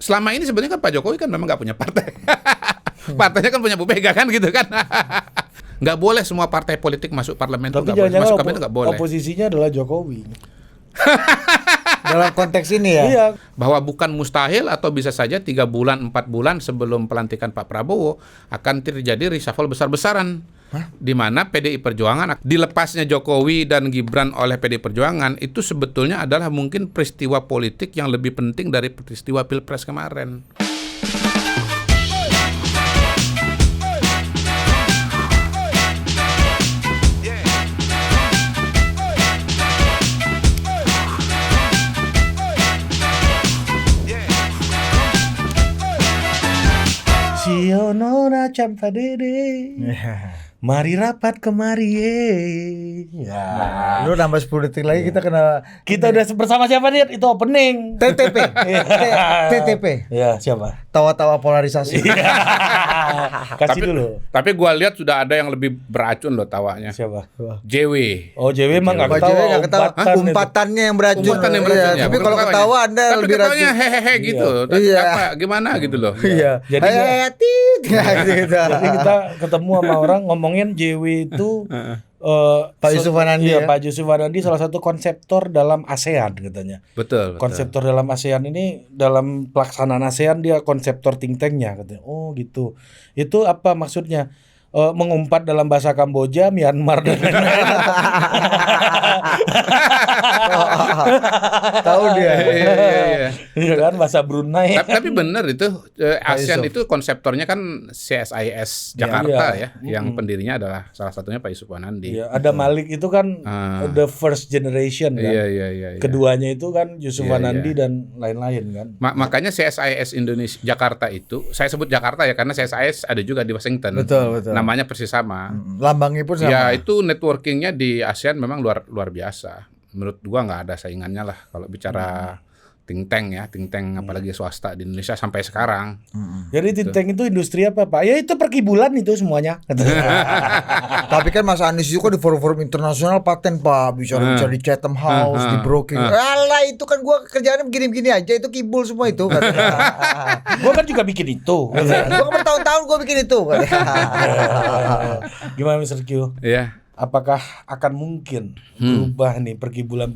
selama ini sebenarnya kan Pak Jokowi kan memang nggak punya partai. Partainya kan punya Bu Mega kan gitu kan. Nggak boleh semua partai politik masuk parlemen. Tapi nggak boleh. jangan-jangan Masuk kabinet nggak boleh. oposisinya adalah Jokowi. Dalam konteks ini ya. Iya. Bahwa bukan mustahil atau bisa saja 3 bulan, 4 bulan sebelum pelantikan Pak Prabowo akan terjadi reshuffle besar-besaran. Di mana PDI Perjuangan, dilepasnya Jokowi dan Gibran oleh PDI Perjuangan itu sebetulnya adalah mungkin peristiwa politik yang lebih penting dari peristiwa Pilpres kemarin. Sionona Campadede. Mari rapat kemari. Lu nambah 10 detik lagi kita kena Kita udah bersama siapa nih? Itu opening. TTP. TTP. Ya, siapa? Tawa-tawa polarisasi. Kasih dulu. Tapi gua lihat sudah ada yang lebih beracun loh tawanya. Siapa? JW. Oh, JW emang enggak Pak ketawa. JW nggak ketawa. Umpatannya yang beracun. Umpatan yang beracun, Iya, ya. tapi Bukan kalau ketawanya. ketawa Anda Tapi lebih ketawanya racun. hehehe gitu. Tapi Iya. apa? Gimana gitu loh. Iya. Jadi Hati. Jadi kita ketemu sama orang ngomongin JW itu Pak Yusuf Wanandi Iya, ya? Pak Yusuf Wanandi salah satu konseptor dalam ASEAN katanya. Betul. Konseptor dalam ASEAN ini, dalam pelaksanaan ASEAN dia konseptor think tanknya katanya. Oh gitu. Itu apa maksudnya? Mengumpat dalam bahasa Kamboja, Myanmar dan lain-lain. Tahu dia. Iya. Iya kan, bahasa Brunei. Tapi benar itu ASEAN itu konseptornya kan CSIS Jakarta ya, yang pendirinya adalah salah satunya Pak Yusuf Wanandi. Iya, ada Malik itu kan the first generation kan. Iya. Keduanya itu kan Yusuf Iya, Wanandi dan lain-lain kan. Makanya CSIS Indonesia Jakarta itu, saya sebut Jakarta ya karena CSIS ada juga di Washington. Betul. Namanya persis sama. Lambangnya pun sama. Ya itu networkingnya di ASEAN memang luar biasa. Menurut gua nggak ada saingannya lah kalau bicara think tank apalagi swasta di Indonesia sampai sekarang. Jadi think tank itu industri apa Pak? Ya itu perkibulan itu semuanya. Tapi kan Mas Anies itu kan di forum-forum internasional paten Pak, bicara di Chatham House, di Brookings. Alah itu kan gua kerjaannya begini-begini aja, itu kibul semua itu. Gua kan juga bikin itu. Gua kan bertahun-tahun gua bikin itu. Gimana Mr. Q? Iya. Apakah akan mungkin berubah nih perkibulan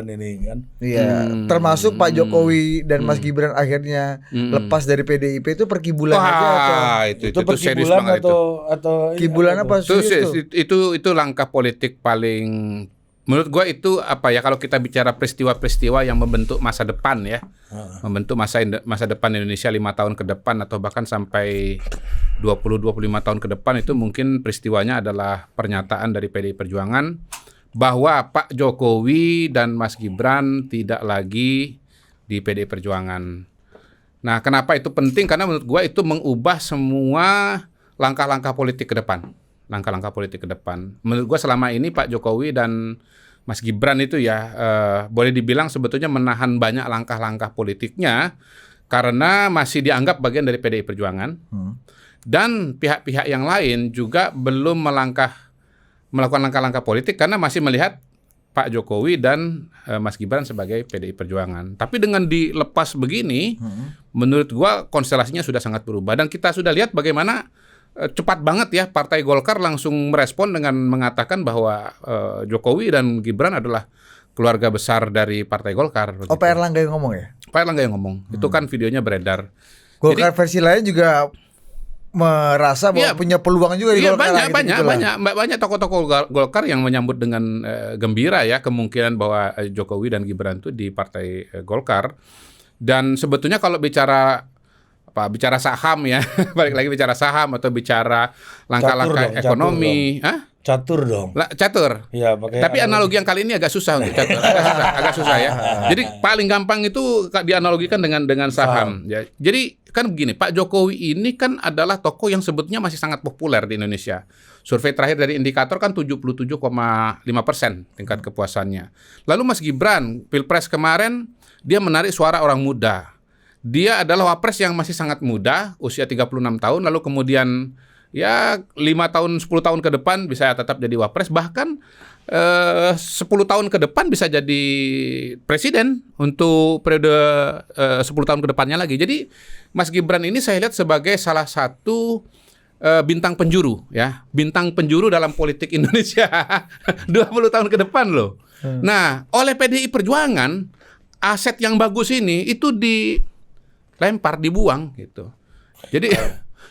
ini kan? Iya, termasuk Pak Jokowi dan Mas Gibran akhirnya lepas dari PDIP itu perkibulan aja atau itu serius perkibulan banget atau kibulan apa serius tuh? itu langkah politik paling menurut gua itu apa ya kalau kita bicara peristiwa-peristiwa yang membentuk masa depan ya. Membentuk masa depan Indonesia 5 tahun ke depan atau bahkan sampai 20-25 tahun ke depan itu mungkin peristiwanya adalah pernyataan dari PDI Perjuangan bahwa Pak Jokowi dan Mas Gibran tidak lagi di PDI Perjuangan. Nah, kenapa itu penting? Karena menurut gua itu mengubah semua langkah-langkah politik ke depan. Langkah-langkah politik ke depan. Menurut gua selama ini Pak Jokowi dan Mas Gibran itu ya boleh dibilang sebetulnya menahan banyak langkah-langkah politiknya karena masih dianggap bagian dari PDI Perjuangan. Dan pihak-pihak yang lain juga belum melakukan langkah-langkah politik karena masih melihat Pak Jokowi dan Mas Gibran sebagai PDI Perjuangan. Tapi dengan dilepas begini, menurut gua konstelasinya sudah sangat berubah. Dan kita sudah lihat bagaimana cepat banget ya Partai Golkar langsung merespon dengan mengatakan bahwa Jokowi dan Gibran adalah keluarga besar dari Partai Golkar. Oh, Pak Erlangga yang ngomong ya? Pak Erlangga yang ngomong. Itu kan videonya beredar. Golkar versi lain juga merasa bahwa punya peluang juga di Golkar. Banyak tokoh-tokoh Golkar yang menyambut dengan gembira ya kemungkinan bahwa Jokowi dan Gibran itu di Partai Golkar. Dan sebetulnya kalau bicara saham ya, balik lagi bicara saham atau bicara langkah-langkah ekonomi, Catur dong. Catur. Iya, tapi analogi yang kali ini agak susah untuk catur. agak susah ya. Jadi paling gampang itu dianalogikan dengan saham. Ya. Jadi kan begini, Pak Jokowi ini kan adalah tokoh yang sebetulnya masih sangat populer di Indonesia. Survei terakhir dari Indikator kan 77,5% tingkat kepuasannya. Lalu Mas Gibran, Pilpres kemarin dia menarik suara orang muda. Dia adalah wapres yang masih sangat muda, usia 36 tahun, lalu kemudian ya 5 tahun 10 tahun ke depan bisa tetap jadi wapres, bahkan 10 tahun ke depan bisa jadi presiden untuk periode 10 tahun ke depannya lagi. Jadi Mas Gibran ini saya lihat sebagai salah satu bintang penjuru ya, bintang penjuru dalam politik Indonesia 20 tahun ke depan loh. Nah, oleh PDI Perjuangan aset yang bagus ini itu dilempar, dibuang gitu.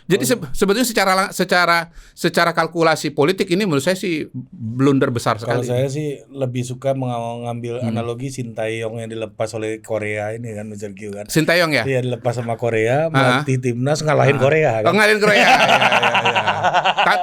Jadi sebetulnya secara kalkulasi politik ini menurut saya sih blunder besar Kalau sekali. saya sih lebih suka mengambil analogi Sintayong yang dilepas oleh Korea ini kan, Mr. Q kan. Sintayong ya? Iya, dilepas sama Korea, melatih timnas ngalahin Korea kan. Ngalahin Korea. Ya.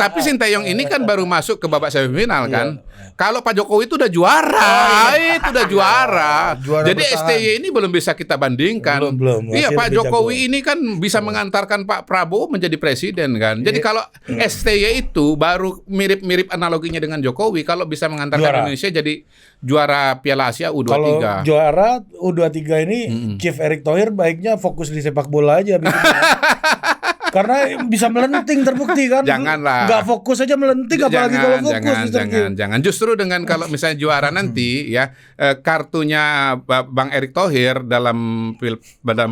Tapi Sintayong ini kan baru masuk ke babak semifinal kan. Kalau Pak Jokowi itu udah juara, itu udah juara. Jadi bertahan. STY ini belum bisa kita bandingkan. Belum. Iya, Masih Pak lebih Jokowi jago. ini kan bisa mengantarkan Pak Prabowo menjadi presiden kan. Jadi kalau STY itu baru mirip-mirip analoginya dengan Jokowi, kalau bisa mengantarkan Juara. Indonesia jadi juara Piala Asia U23. Kalau juara U23 ini Chief Erick Thohir baiknya fokus di sepak bola aja bikin. Karena bisa melenting, terbukti kan. Janganlah. Nggak fokus aja melenting, apalagi kalau fokus. Mr. Q. jangan. Justru dengan kalau misalnya juara nanti ya kartunya Bang Erick Thohir dalam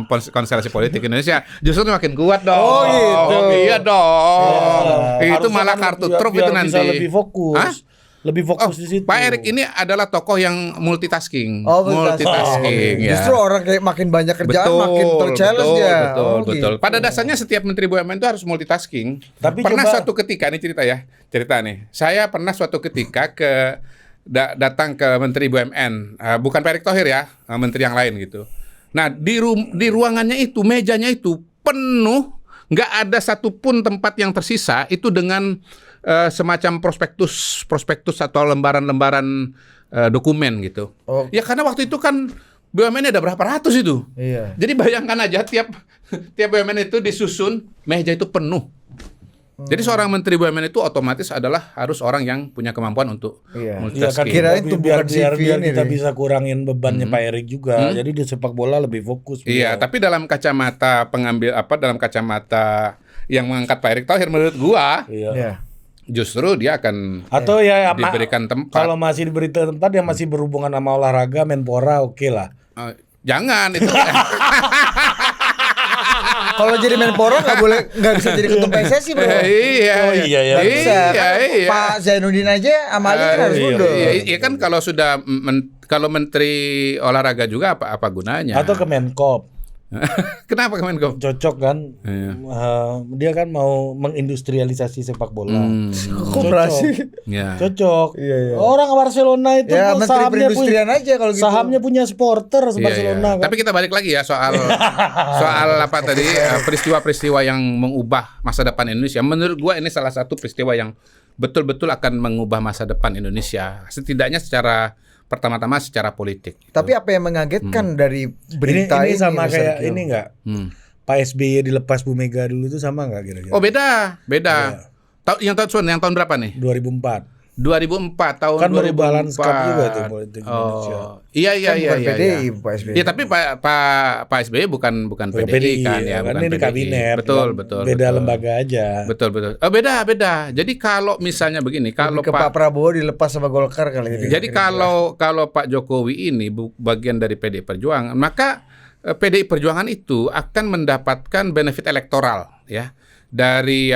konstelasi politik Indonesia justru makin kuat dong. Oh, gitu. Iya dong. Ya, Itu harusnya malah kan kartu biar truf itu nanti. bisa lebih fokus. Hah? Lebih fokus di situ. Pak Erick ini adalah tokoh yang multitasking. Oh, multitasking ya. Justru orang kayak makin banyak kerjaan makin ter-challenge betul, ya. Betul, Oh, betul. gitu. Pada dasarnya setiap Menteri BUMN itu harus multitasking. Tapi pernah coba- suatu ketika ini cerita nih. Saya pernah suatu ketika datang ke Menteri BUMN, bukan Pak Erick Thohir ya, menteri yang lain gitu. Nah di ruangannya itu, mejanya itu penuh, nggak ada satupun tempat yang tersisa itu dengan semacam prospektus atau lembaran-lembaran dokumen gitu. Oh. Ya karena waktu itu kan BUMN ada berapa ratus itu. Iya. Jadi bayangkan aja tiap BUMN itu disusun, meja itu penuh. Jadi seorang menteri BUMN itu otomatis harus orang yang punya kemampuan untuk Iya. Iya kan, multitasking. Kirain tapi itu biar bukan CV ini kita nih. bisa kurangin bebannya Pak Erick juga. Jadi di sepak bola lebih fokus. Iya, beliau. tapi dalam kacamata dalam kacamata yang mengangkat Pak Erick Thohir menurut gua Iya. Iya. justru dia akan Atau ya diberikan tempat. kalau masih diberi tempat yang masih berhubungan sama olahraga, Menpora oke lah. Jangan itu. Kalau jadi Menpora nggak bisa jadi ketua PSSI bro. Iya. Oh, iya, ya. Nggak bisa. Iya, Kan iya. Pak Zainuddin aja Amali kan harus iya, mundur. Iya kan kalau sudah kalau menteri olahraga juga apa gunanya? Atau ke Menkop. Kenapa Kemenko? Cocok kan. Iya. Dia kan mau mengindustrialisasi sepak bola. Kok berhasil? Ya. Cocok. Iya, iya. Orang Barcelona itu Ya, kok menteri perindustrian aja kalau gitu. sahamnya punya supporter Iya, Barcelona iya. kan. Tapi kita balik lagi ya soal apa tadi peristiwa-peristiwa yang mengubah masa depan Indonesia. Menurut gua ini salah satu peristiwa yang betul-betul akan mengubah masa depan Indonesia. Setidaknya pertama-tama secara politik. Tapi apa yang mengagetkan dari berita ini sama Mas kayak Arkil? ini enggak? Pak SBY dilepas Bu Mega dulu itu sama enggak kira-kira? Oh beda. Yang tahun berapa nih? 2004. 2004 tahun Kan 2004. merubah lanskap juga tuh politik Indonesia. Iya. Bukan PDI, Pak SBY. Iya, tapi Pak SBY bukan PDI kan ya, bukan ini PDI. kabinet. Betul. Beda lembaga aja. Betul. Oh, beda. Jadi kalau misalnya begini, kalau Ke Pak Prabowo dilepas sama Golkar kali ini. Jadi kalau Pak Jokowi ini bagian dari PDI Perjuangan, maka PDI Perjuangan itu akan mendapatkan benefit elektoral ya dari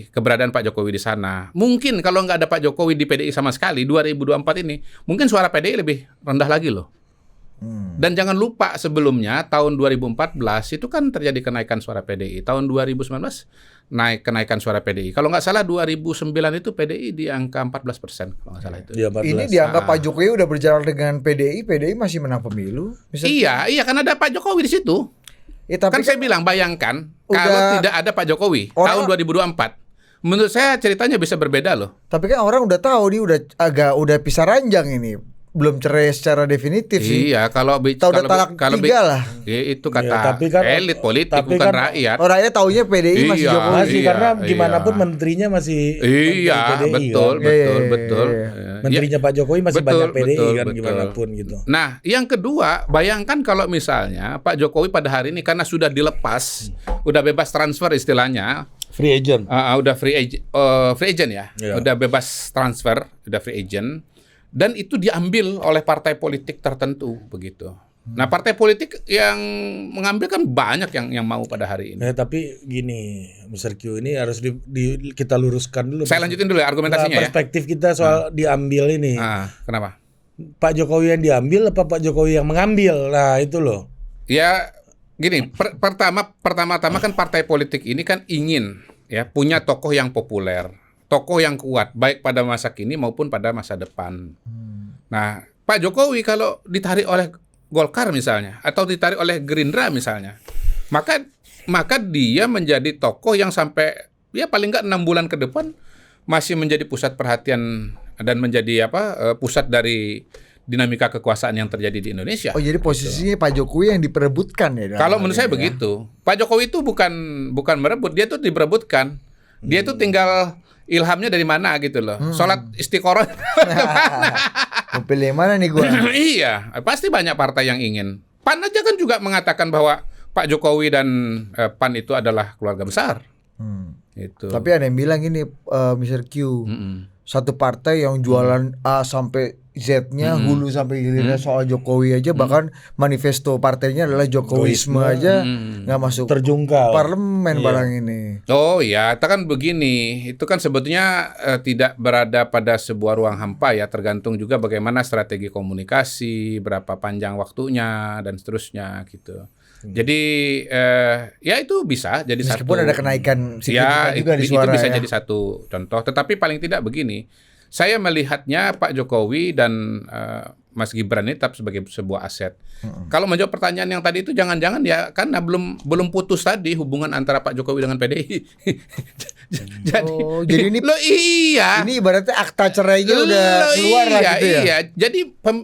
keberadaan Pak Jokowi di sana. Mungkin kalau nggak ada Pak Jokowi di PDI sama sekali 2024 ini, mungkin suara PDI lebih rendah lagi loh. Dan jangan lupa sebelumnya tahun 2014 itu kan terjadi kenaikan suara PDI. Tahun 2019 kenaikan suara PDI. Kalau nggak salah 2009 itu PDI di angka 14% kalau nggak salah itu. Dia 14. Ini dianggap Pak Jokowi udah berjalan dengan PDI masih menang pemilu. Iya, karena ada Pak Jokowi di situ. Ya, tapi Kan saya bilang bayangkan Udah- kalau tidak ada Pak Jokowi tahun 2024. Menurut saya ceritanya bisa berbeda loh. Tapi kan orang udah tahu nih udah pisah ranjang ini. belum cerai secara definitif sih. Iya, kalau Tahu udah talak tiga lah. itu kata Ya, tapi kan- elit politik tapi bukan kan- rakyat. Oh, rakyat taunya PDI masih Iya. Jokowi. Masih karena gimana iya. pun menterinya masih Iya, PDI, betul, kan? betul, Iya, betul. iya, Ya. Menterinya Pak Jokowi masih Betul, banyak PDI betul, kan betul. gimana pun gitu. Nah, yang kedua, bayangkan kalau misalnya Pak Jokowi pada hari ini karena sudah dilepas, udah bebas transfer istilahnya, Free agent. udah free agent ya, Iya. udah bebas transfer, udah free agent, dan itu diambil oleh partai politik tertentu begitu. Nah, partai politik yang mengambil kan banyak yang mau pada hari ini. Tapi gini, Mr. Q ini harus kita luruskan dulu. Saya lanjutin dulu ya argumentasinya ya. Perspektif kita soal diambil ini. Kenapa? Pak Jokowi yang diambil apa Pak Jokowi yang mengambil? Nah, itu loh. Ya, gini, pertama-tama kan partai politik ini kan ingin ya punya tokoh yang populer, tokoh yang kuat baik pada masa kini maupun pada masa depan. Nah, Pak Jokowi kalau ditarik oleh Golkar misalnya atau ditarik oleh Gerindra misalnya, maka dia menjadi tokoh yang sampai ya paling nggak 6 bulan ke depan masih menjadi pusat perhatian dan menjadi pusat dari dinamika kekuasaan yang terjadi di Indonesia. Oh, jadi posisinya Pak Jokowi yang diperebutkan ya? Kalau menurut saya begitu. Pak Jokowi itu bukan merebut, dia tuh diperebutkan. Dia tuh tinggal ilhamnya dari mana gitu loh. Sholat istiqoroh. Mau pilih yang mana nih gua? Iya, pasti banyak partai yang ingin. PAN aja kan juga mengatakan bahwa Pak Jokowi dan PAN itu adalah keluarga besar. Itu. Tapi ada yang bilang gini, Mr. Q, satu partai yang jualan A sampai Z-nya, hulu sampai hilirnya soal Jokowi aja, bahkan manifesto partainya adalah Jokowisme aja, nggak masuk Terjungkal. parlemen barang ini. Oh ya, itu kan begini. Itu kan sebetulnya tidak berada pada sebuah ruang hampa ya, tergantung juga bagaimana strategi komunikasi, berapa panjang waktunya dan seterusnya gitu. Jadi ya itu bisa jadi Meskipun satu. ada kenaikan signifikan Ya, juga di itu suara bisa ya. jadi satu contoh. Tetapi paling tidak begini, saya melihatnya Pak Jokowi dan Mas Gibran ini tetap sebagai sebuah aset. Kalau menjawab pertanyaan yang tadi itu jangan-jangan ya karena belum putus tadi hubungan antara Pak Jokowi dengan PDI. Jadi ini Loh iya. ini ibaratnya akta cerainya udah Loh, keluar lah gitu ya. Iya, jadi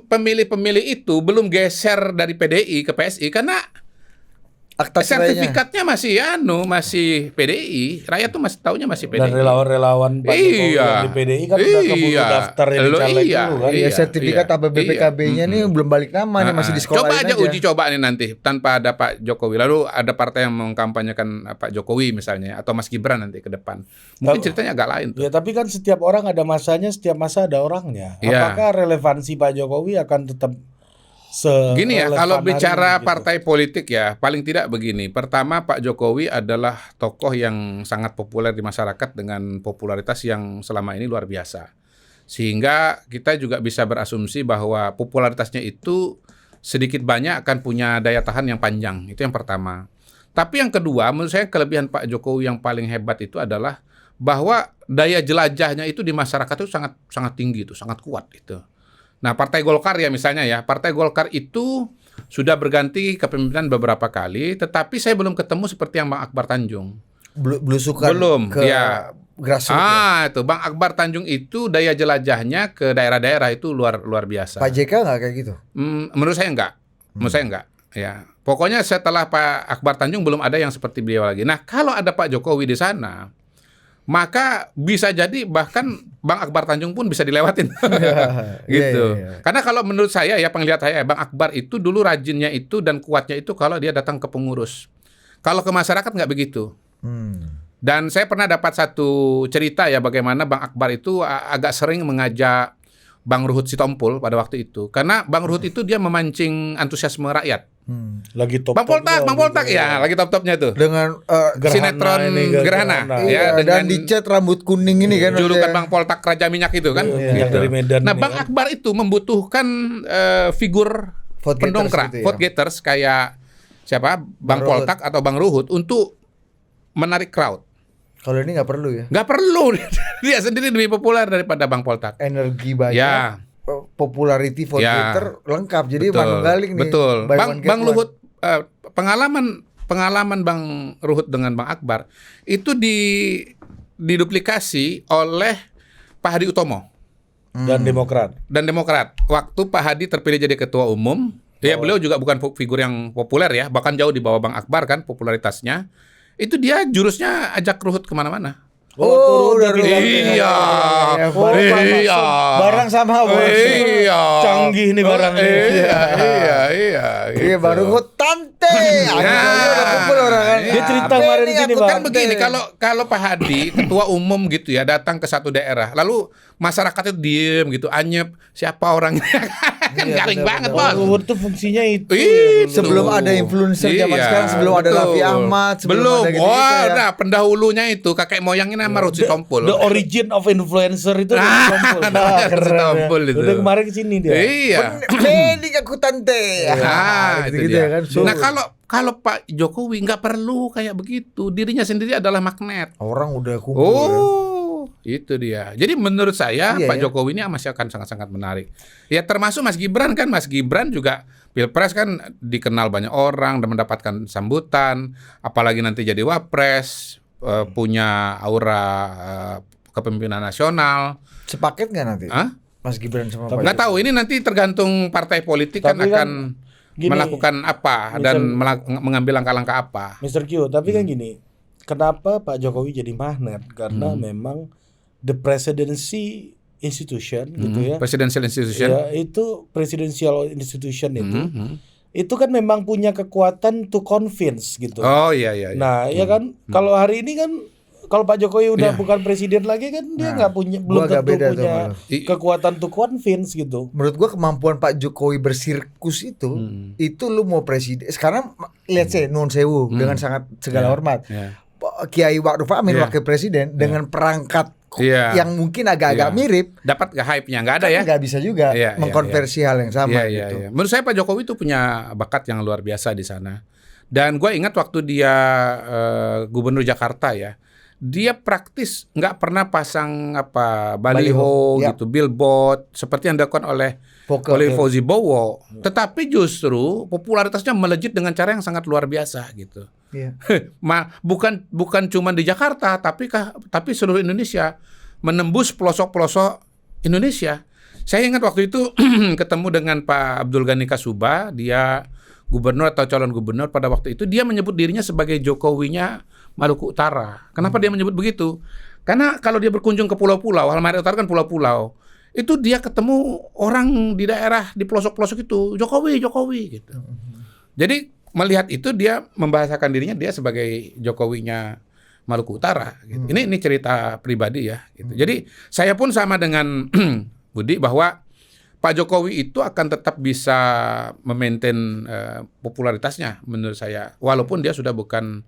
pemilih-pemilih itu belum geser dari PDI ke PSI karena Akta cerainya. sertifikatnya masih PDI. Rakyat tuh masih taunya masih PDI. Dan relawan-relawan Pak Jokowi yang di PDI kan udah keburu daftar yang Loh, caleg iya, dulu kan. Ya, sertifikat apa BPKB-nya nih belum balik nama nih, masih di sekolah Coba aja uji coba nih nanti tanpa ada Pak Jokowi. Lalu ada partai yang mengkampanyekan Pak Jokowi misalnya atau Mas Gibran nanti ke depan. Mungkin ceritanya agak lain tuh. Ya tapi kan setiap orang ada masanya, setiap masa ada orangnya. Iya. Apakah relevansi Pak Jokowi akan tetap Gini ya, kalau bicara gitu? partai politik ya, paling tidak begini. Pertama, Pak Jokowi adalah tokoh yang sangat populer di masyarakat dengan popularitas yang selama ini luar biasa. Sehingga kita juga bisa berasumsi bahwa popularitasnya itu sedikit banyak akan punya daya tahan yang panjang. Itu yang pertama. Tapi yang kedua, menurut saya kelebihan Pak Jokowi yang paling hebat itu adalah bahwa daya jelajahnya itu di masyarakat itu sangat tinggi, itu sangat kuat itu. Nah, Partai Golkar ya misalnya ya, Partai Golkar itu sudah berganti kepemimpinan beberapa kali, tetapi saya belum ketemu seperti yang Bang Akbar Tanjung. Belusukan Belum, ke ya. grassroots. Itu Bang Akbar Tanjung itu daya jelajahnya ke daerah-daerah itu luar biasa. Pak JK nggak kayak gitu? Menurut saya enggak. Menurut saya enggak. Ya. Pokoknya setelah Pak Akbar Tanjung belum ada yang seperti beliau lagi. Nah, kalau ada Pak Jokowi di sana, maka bisa jadi bahkan Bang Akbar Tanjung pun bisa dilewatin. Gitu. Iya. Karena kalau menurut saya ya, penglihatan saya, Bang Akbar itu dulu rajinnya itu dan kuatnya itu kalau dia datang ke pengurus. Kalau ke masyarakat nggak begitu. Dan saya pernah dapat satu cerita ya bagaimana Bang Akbar itu agak sering mengajak Bang Ruhut Sitompul pada waktu itu. Karena Bang Ruhut itu dia memancing antusiasme rakyat. Lagi top. Bang Poltak ya, lagi top-topnya tuh. Dengan Sinetron Gerhana. iya, Ya, dan dicat rambut kuning ini kan. julukan Bang Poltak Raja Minyak itu kan. Yang dari Medan. Nah, ini Bang kan. Akbar itu membutuhkan figur Vote pendongkrak, getters gitu ya. vote getters kayak siapa? Bang Ruhut. Poltak atau Bang Ruhut untuk menarik crowd. Kalau ini nggak perlu ya. Nggak perlu, dia sendiri lebih populer daripada Bang Poltak. Energi banyak. Ya. Popularity vote Ya. getter lengkap. Jadi Betul, manunggaling nih. betul. Buy Bang one, get Bang one. Luhut pengalaman Bang Ruhut dengan Bang Akbar itu diduplikasi oleh Pak Hadi Utomo. Dan Demokrat. Waktu Pak Hadi terpilih jadi ketua umum, ya beliau juga bukan figur yang populer ya, bahkan jauh di bawah Bang Akbar kan popularitasnya. Itu dia jurusnya ajak Ruhut kemana-mana. Turun dari Iya. Iya. Barang sama bos. Iya. Canggih nih barangnya. Iya. Baru tante. Udah kumpul orang kan. Dia cerita kemarin di sini, Bang. Kan begini, kalau Pak Hadi ketua umum gitu ya datang ke satu daerah, lalu masyarakat itu diem gitu, anyep, siapa orangnya? Kan garing banget, Bos. Ruhut tuh fungsinya itu. Sebelum ada influencer zaman sekarang, sebelum ada Raffi Ahmad, belum. ada Nah, pendahulunya itu kakek moyangnya nama Ruth Sitompul. The origin of influencer itu Sitompul. Namanya Ruth Sitompul itu. Udah kemarin kesini dia. Iya. Mending aku tante. Itu gitu dia. ya kan. Nah, kalau Pak Jokowi nggak perlu kayak begitu. Dirinya sendiri adalah magnet. Orang udah kumpul. Itu dia. Jadi menurut saya Iya, Pak Jokowi ini masih akan sangat-sangat menarik. Ya termasuk Mas Gibran kan. Mas Gibran juga Pilpres kan dikenal banyak orang dan mendapatkan sambutan. Apalagi nanti jadi wapres, punya aura kepemimpinan nasional. Sepaket nggak nanti? Hah? Mas Gibran sama Pak Nggak tahu. Ini nanti tergantung partai politik kan Tapi kan akan gini, melakukan apa dan mengambil langkah-langkah apa. Mr. Q, tapi kan gini, kenapa Pak Jokowi jadi magnet? Karena memang the presidency institution gitu ya. Presidential institution. Ya, itu presidential institution itu kan memang punya kekuatan to convince gitu. Oh iya. Nah, ya kan kalau hari ini kan kalau Pak Jokowi udah bukan presiden lagi kan dia nggak punya, belum agak tentu beda tuh punya malah. kekuatan to convince gitu. Menurut gua kemampuan Pak Jokowi bersirkus itu lu mau presiden. Sekarang lihat saya Nuhun Sewu dengan sangat segala hormat. Kiai Ma'ruf Amin wakil presiden dengan perangkat yang mungkin agak-agak mirip, dapat gak hype-nya? Nggak ada ya? nggak bisa juga mengkonversi hal yang sama gitu. Iya. Menurut saya Pak Jokowi itu punya bakat yang luar biasa di sana. Dan gue ingat waktu dia gubernur Jakarta ya, dia praktis nggak pernah pasang baliho gitu, billboard seperti yang dilakukan oleh Fauzi Bowo. Tetapi justru popularitasnya melejit dengan cara yang sangat luar biasa gitu. Iya. bukan cuma di Jakarta, tapi seluruh Indonesia, menembus pelosok-pelosok Indonesia. Saya ingat waktu itu ketemu dengan Pak Abdul Ghani Kasuba, dia gubernur atau calon gubernur pada waktu itu, dia menyebut dirinya sebagai Jokowinya Maluku Utara. Kenapa dia menyebut begitu? Karena kalau dia berkunjung ke pulau-pulau, Halmahera Utara kan pulau-pulau, itu dia ketemu orang di daerah di pelosok-pelosok itu, Jokowi gitu. Jadi melihat itu dia membahasakan dirinya dia sebagai Jokowinya Maluku Utara gitu. Ini cerita pribadi ya gitu. Jadi saya pun sama dengan Budi bahwa Pak Jokowi itu akan tetap bisa memaintain popularitasnya menurut saya, walaupun dia sudah bukan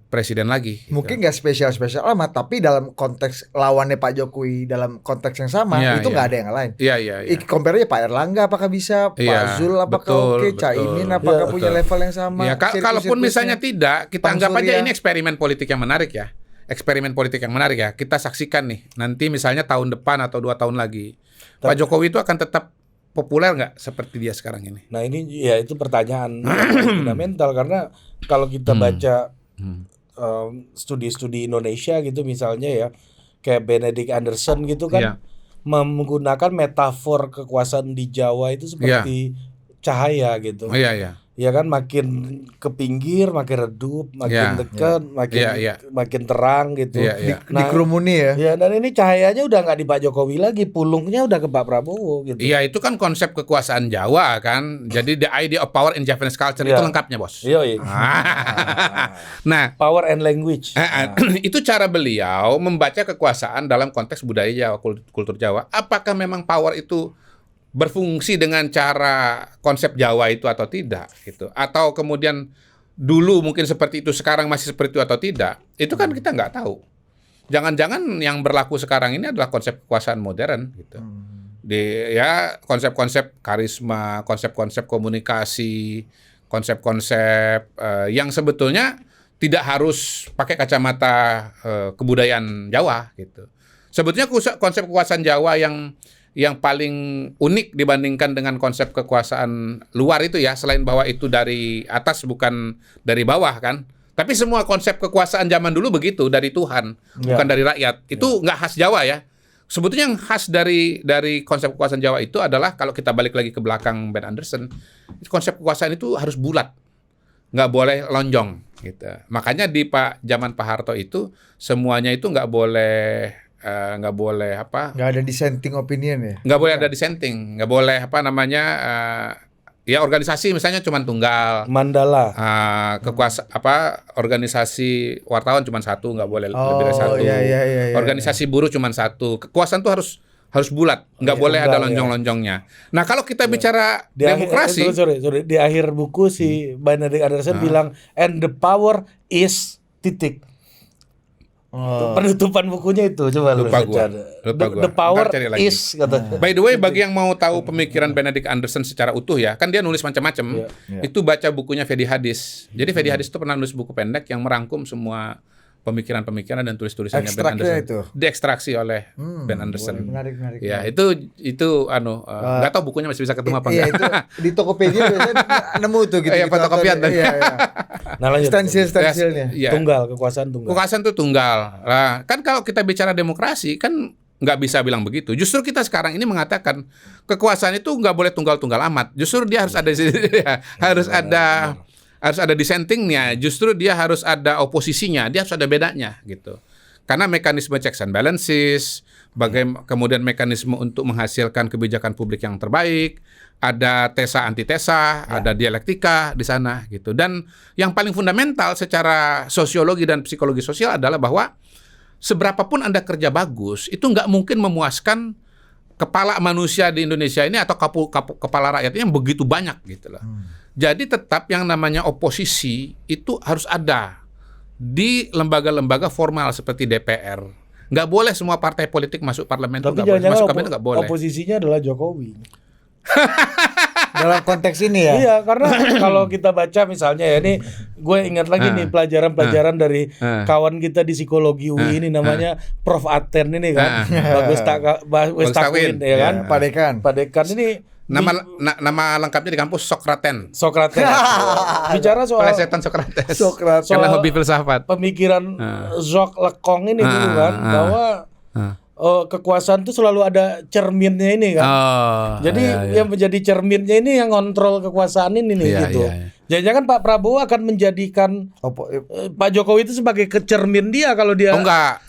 presiden lagi. Gitu. Mungkin nggak spesial amat, tapi dalam konteks lawannya Pak Jokowi dalam konteks yang sama itu nggak ada yang lain. Iya. Compare-nya Pak Erlangga apakah bisa, Pak Zul apakah oke, Caimin apakah punya level yang sama? Ya, kalaupun misalnya tidak, kita anggap aja ini eksperimen politik yang menarik ya. Eksperimen politik yang menarik ya. Kita saksikan nih, nanti misalnya tahun depan atau 2 tahun lagi, Pak Jokowi itu akan tetap populer nggak seperti dia sekarang ini? Nah ini ya itu pertanyaan fundamental, karena kalau kita baca studi-studi Indonesia gitu misalnya ya, kayak Benedict Anderson gitu kan menggunakan metafor kekuasaan di Jawa itu seperti cahaya gitu. Iya. Ya kan, makin ke pinggir makin redup, makin dekat makin terang gitu. Dikerumuni ya. Ya, dan ini cahayanya udah nggak di Pak Jokowi lagi, pulungnya udah ke Pak Prabowo gitu. Iya, itu kan konsep kekuasaan Jawa kan. Jadi the idea of power in Japanese culture itu lengkapnya, Bos. Iya. Nah, power and language. Itu cara beliau membaca kekuasaan dalam konteks budaya Jawa, kultur Jawa. Apakah memang power itu berfungsi dengan cara konsep Jawa itu atau tidak gitu, atau kemudian dulu mungkin seperti itu, sekarang masih seperti itu atau tidak, itu kan kita nggak tahu. Jangan-jangan yang berlaku sekarang ini adalah konsep kekuasaan modern gitu. Konsep-konsep karisma, konsep-konsep komunikasi, konsep-konsep yang sebetulnya tidak harus pakai kacamata kebudayaan Jawa gitu. Sebetulnya konsep kekuasaan Jawa yang paling unik dibandingkan dengan konsep kekuasaan luar itu ya, selain bahwa itu dari atas bukan dari bawah kan. Tapi semua konsep kekuasaan zaman dulu begitu, dari Tuhan, bukan dari rakyat. Itu nggak khas Jawa ya. sebetulnya yang khas dari konsep kekuasaan Jawa itu adalah kalau kita balik lagi ke belakang Ben Anderson, konsep kekuasaan itu harus bulat, nggak boleh lonjong gitu. Makanya di zaman Pak Harto itu semuanya itu nggak boleh Nggak ada dissenting opinion ya. nggak boleh ada dissenting, nggak boleh ya organisasi misalnya cuma tunggal. Mandala. Organisasi wartawan cuma satu, nggak boleh lebih dari satu. Iya. Organisasi buruh cuma satu. Kekuasaan tuh harus bulat, nggak boleh ada lonjong-lonjongnya. Nah kalau kita bicara demokrasi, sorry, di akhir buku si Benedict Anderson bilang and the power is titik. Penutupan bukunya itu coba lu baca. The power is kata. By the way, bagi yang mau tahu pemikiran Benedict Anderson secara utuh ya, kan dia nulis macam-macam. Itu baca bukunya Fedi Hadis. Jadi Fedi Hadis itu pernah nulis buku pendek yang merangkum semua pemikiran-pemikiran dan tulis-tulisannya Ben Anderson. Itu Diekstraksi oleh Ben Anderson. Menarik. Ya, itu nggak tahu bukunya masih bisa ketemu apa Iya, enggak. itu di Tokopedia biasanya nemu tuh gitu. Iya, fotokopian tadi. Iya. Nah, lanjut. Stensilnya. Iya. Kekuasaan tunggal. Kekuasaan itu tunggal. Nah, kan kalau kita bicara demokrasi kan nggak bisa bilang begitu. Justru kita sekarang ini mengatakan kekuasaan itu nggak boleh tunggal-tunggal amat. Justru dia harus ada dissentingnya. Justru dia harus ada oposisinya. Dia harus ada bedanya gitu. Karena mekanisme checks and balances, kemudian mekanisme untuk menghasilkan kebijakan publik yang terbaik, ada tesa antitesa, ada dialektika di sana gitu. Dan yang paling fundamental secara sosiologi dan psikologi sosial adalah bahwa seberapapun Anda kerja bagus, itu nggak mungkin memuaskan kepala manusia di Indonesia ini atau kepala rakyatnya yang begitu banyak gitu loh. Jadi tetap yang namanya oposisi itu harus ada di lembaga-lembaga formal seperti DPR. Nggak boleh semua partai politik masuk parlemen. Tapi jangan-jangan masuk kabinet nggak boleh. Oposisinya adalah Jokowi. Dalam konteks ini ya. Iya, karena kalau kita baca misalnya ya, ini gue ingat lagi nih pelajaran dari kawan kita di psikologi UI ini namanya Prof Aten ini kan. Bagus Takwin ya kan. Padekan ini nama lengkapnya di kampus Sokraten. Bicara soal Plesetan Sokrates. Karena hobi filsafat. Pemikiran Jacques Lacan ini dulu kan bahwa kekuasaan itu selalu ada cerminnya ini kan. Jadi yang menjadi cerminnya ini yang kontrol kekuasaan ini nih gitu. Jangan-jangan Pak Prabowo akan menjadikan Pak Jokowi itu sebagai kecermin dia kalau dia. Enggak.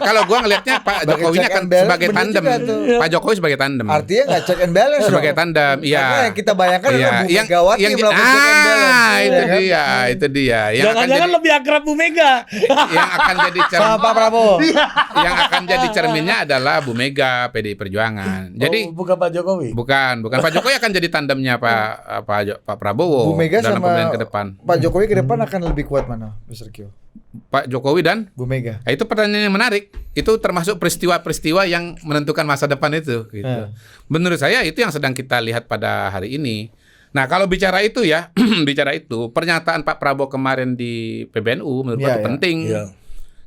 Kalau gua ngelihatnya Pak Jokowi akan sebagai tandem. Pak Jokowi sebagai tandem. Artinya nggak check and balance sebagai tandem. Iya. Karena yang kita bayangkan adalah Bu Megawati yang melakukan check and balance. Itu dia. Jangan-jangan lebih akrab Bu Mega. Yang akan jadi sama Pak Prabowo. Yang akan jadi cerminnya adalah Bu Mega, PDI Perjuangan. Jadi bukan Pak Jokowi. Bukan Pak Jokowi akan jadi tandemnya Pak Prabowo. Dalam pemilihan ke depan. Pak Jokowi ke depan akan lebih kuat mana, Mr. Q? Pak Jokowi dan Bu Mega. Itu pertanyaan yang menarik. Itu termasuk peristiwa-peristiwa yang menentukan masa depan itu. Gitu. Menurut saya itu yang sedang kita lihat pada hari ini. Nah kalau bicara itu ya, pernyataan Pak Prabowo kemarin di PBNU menurut saya penting.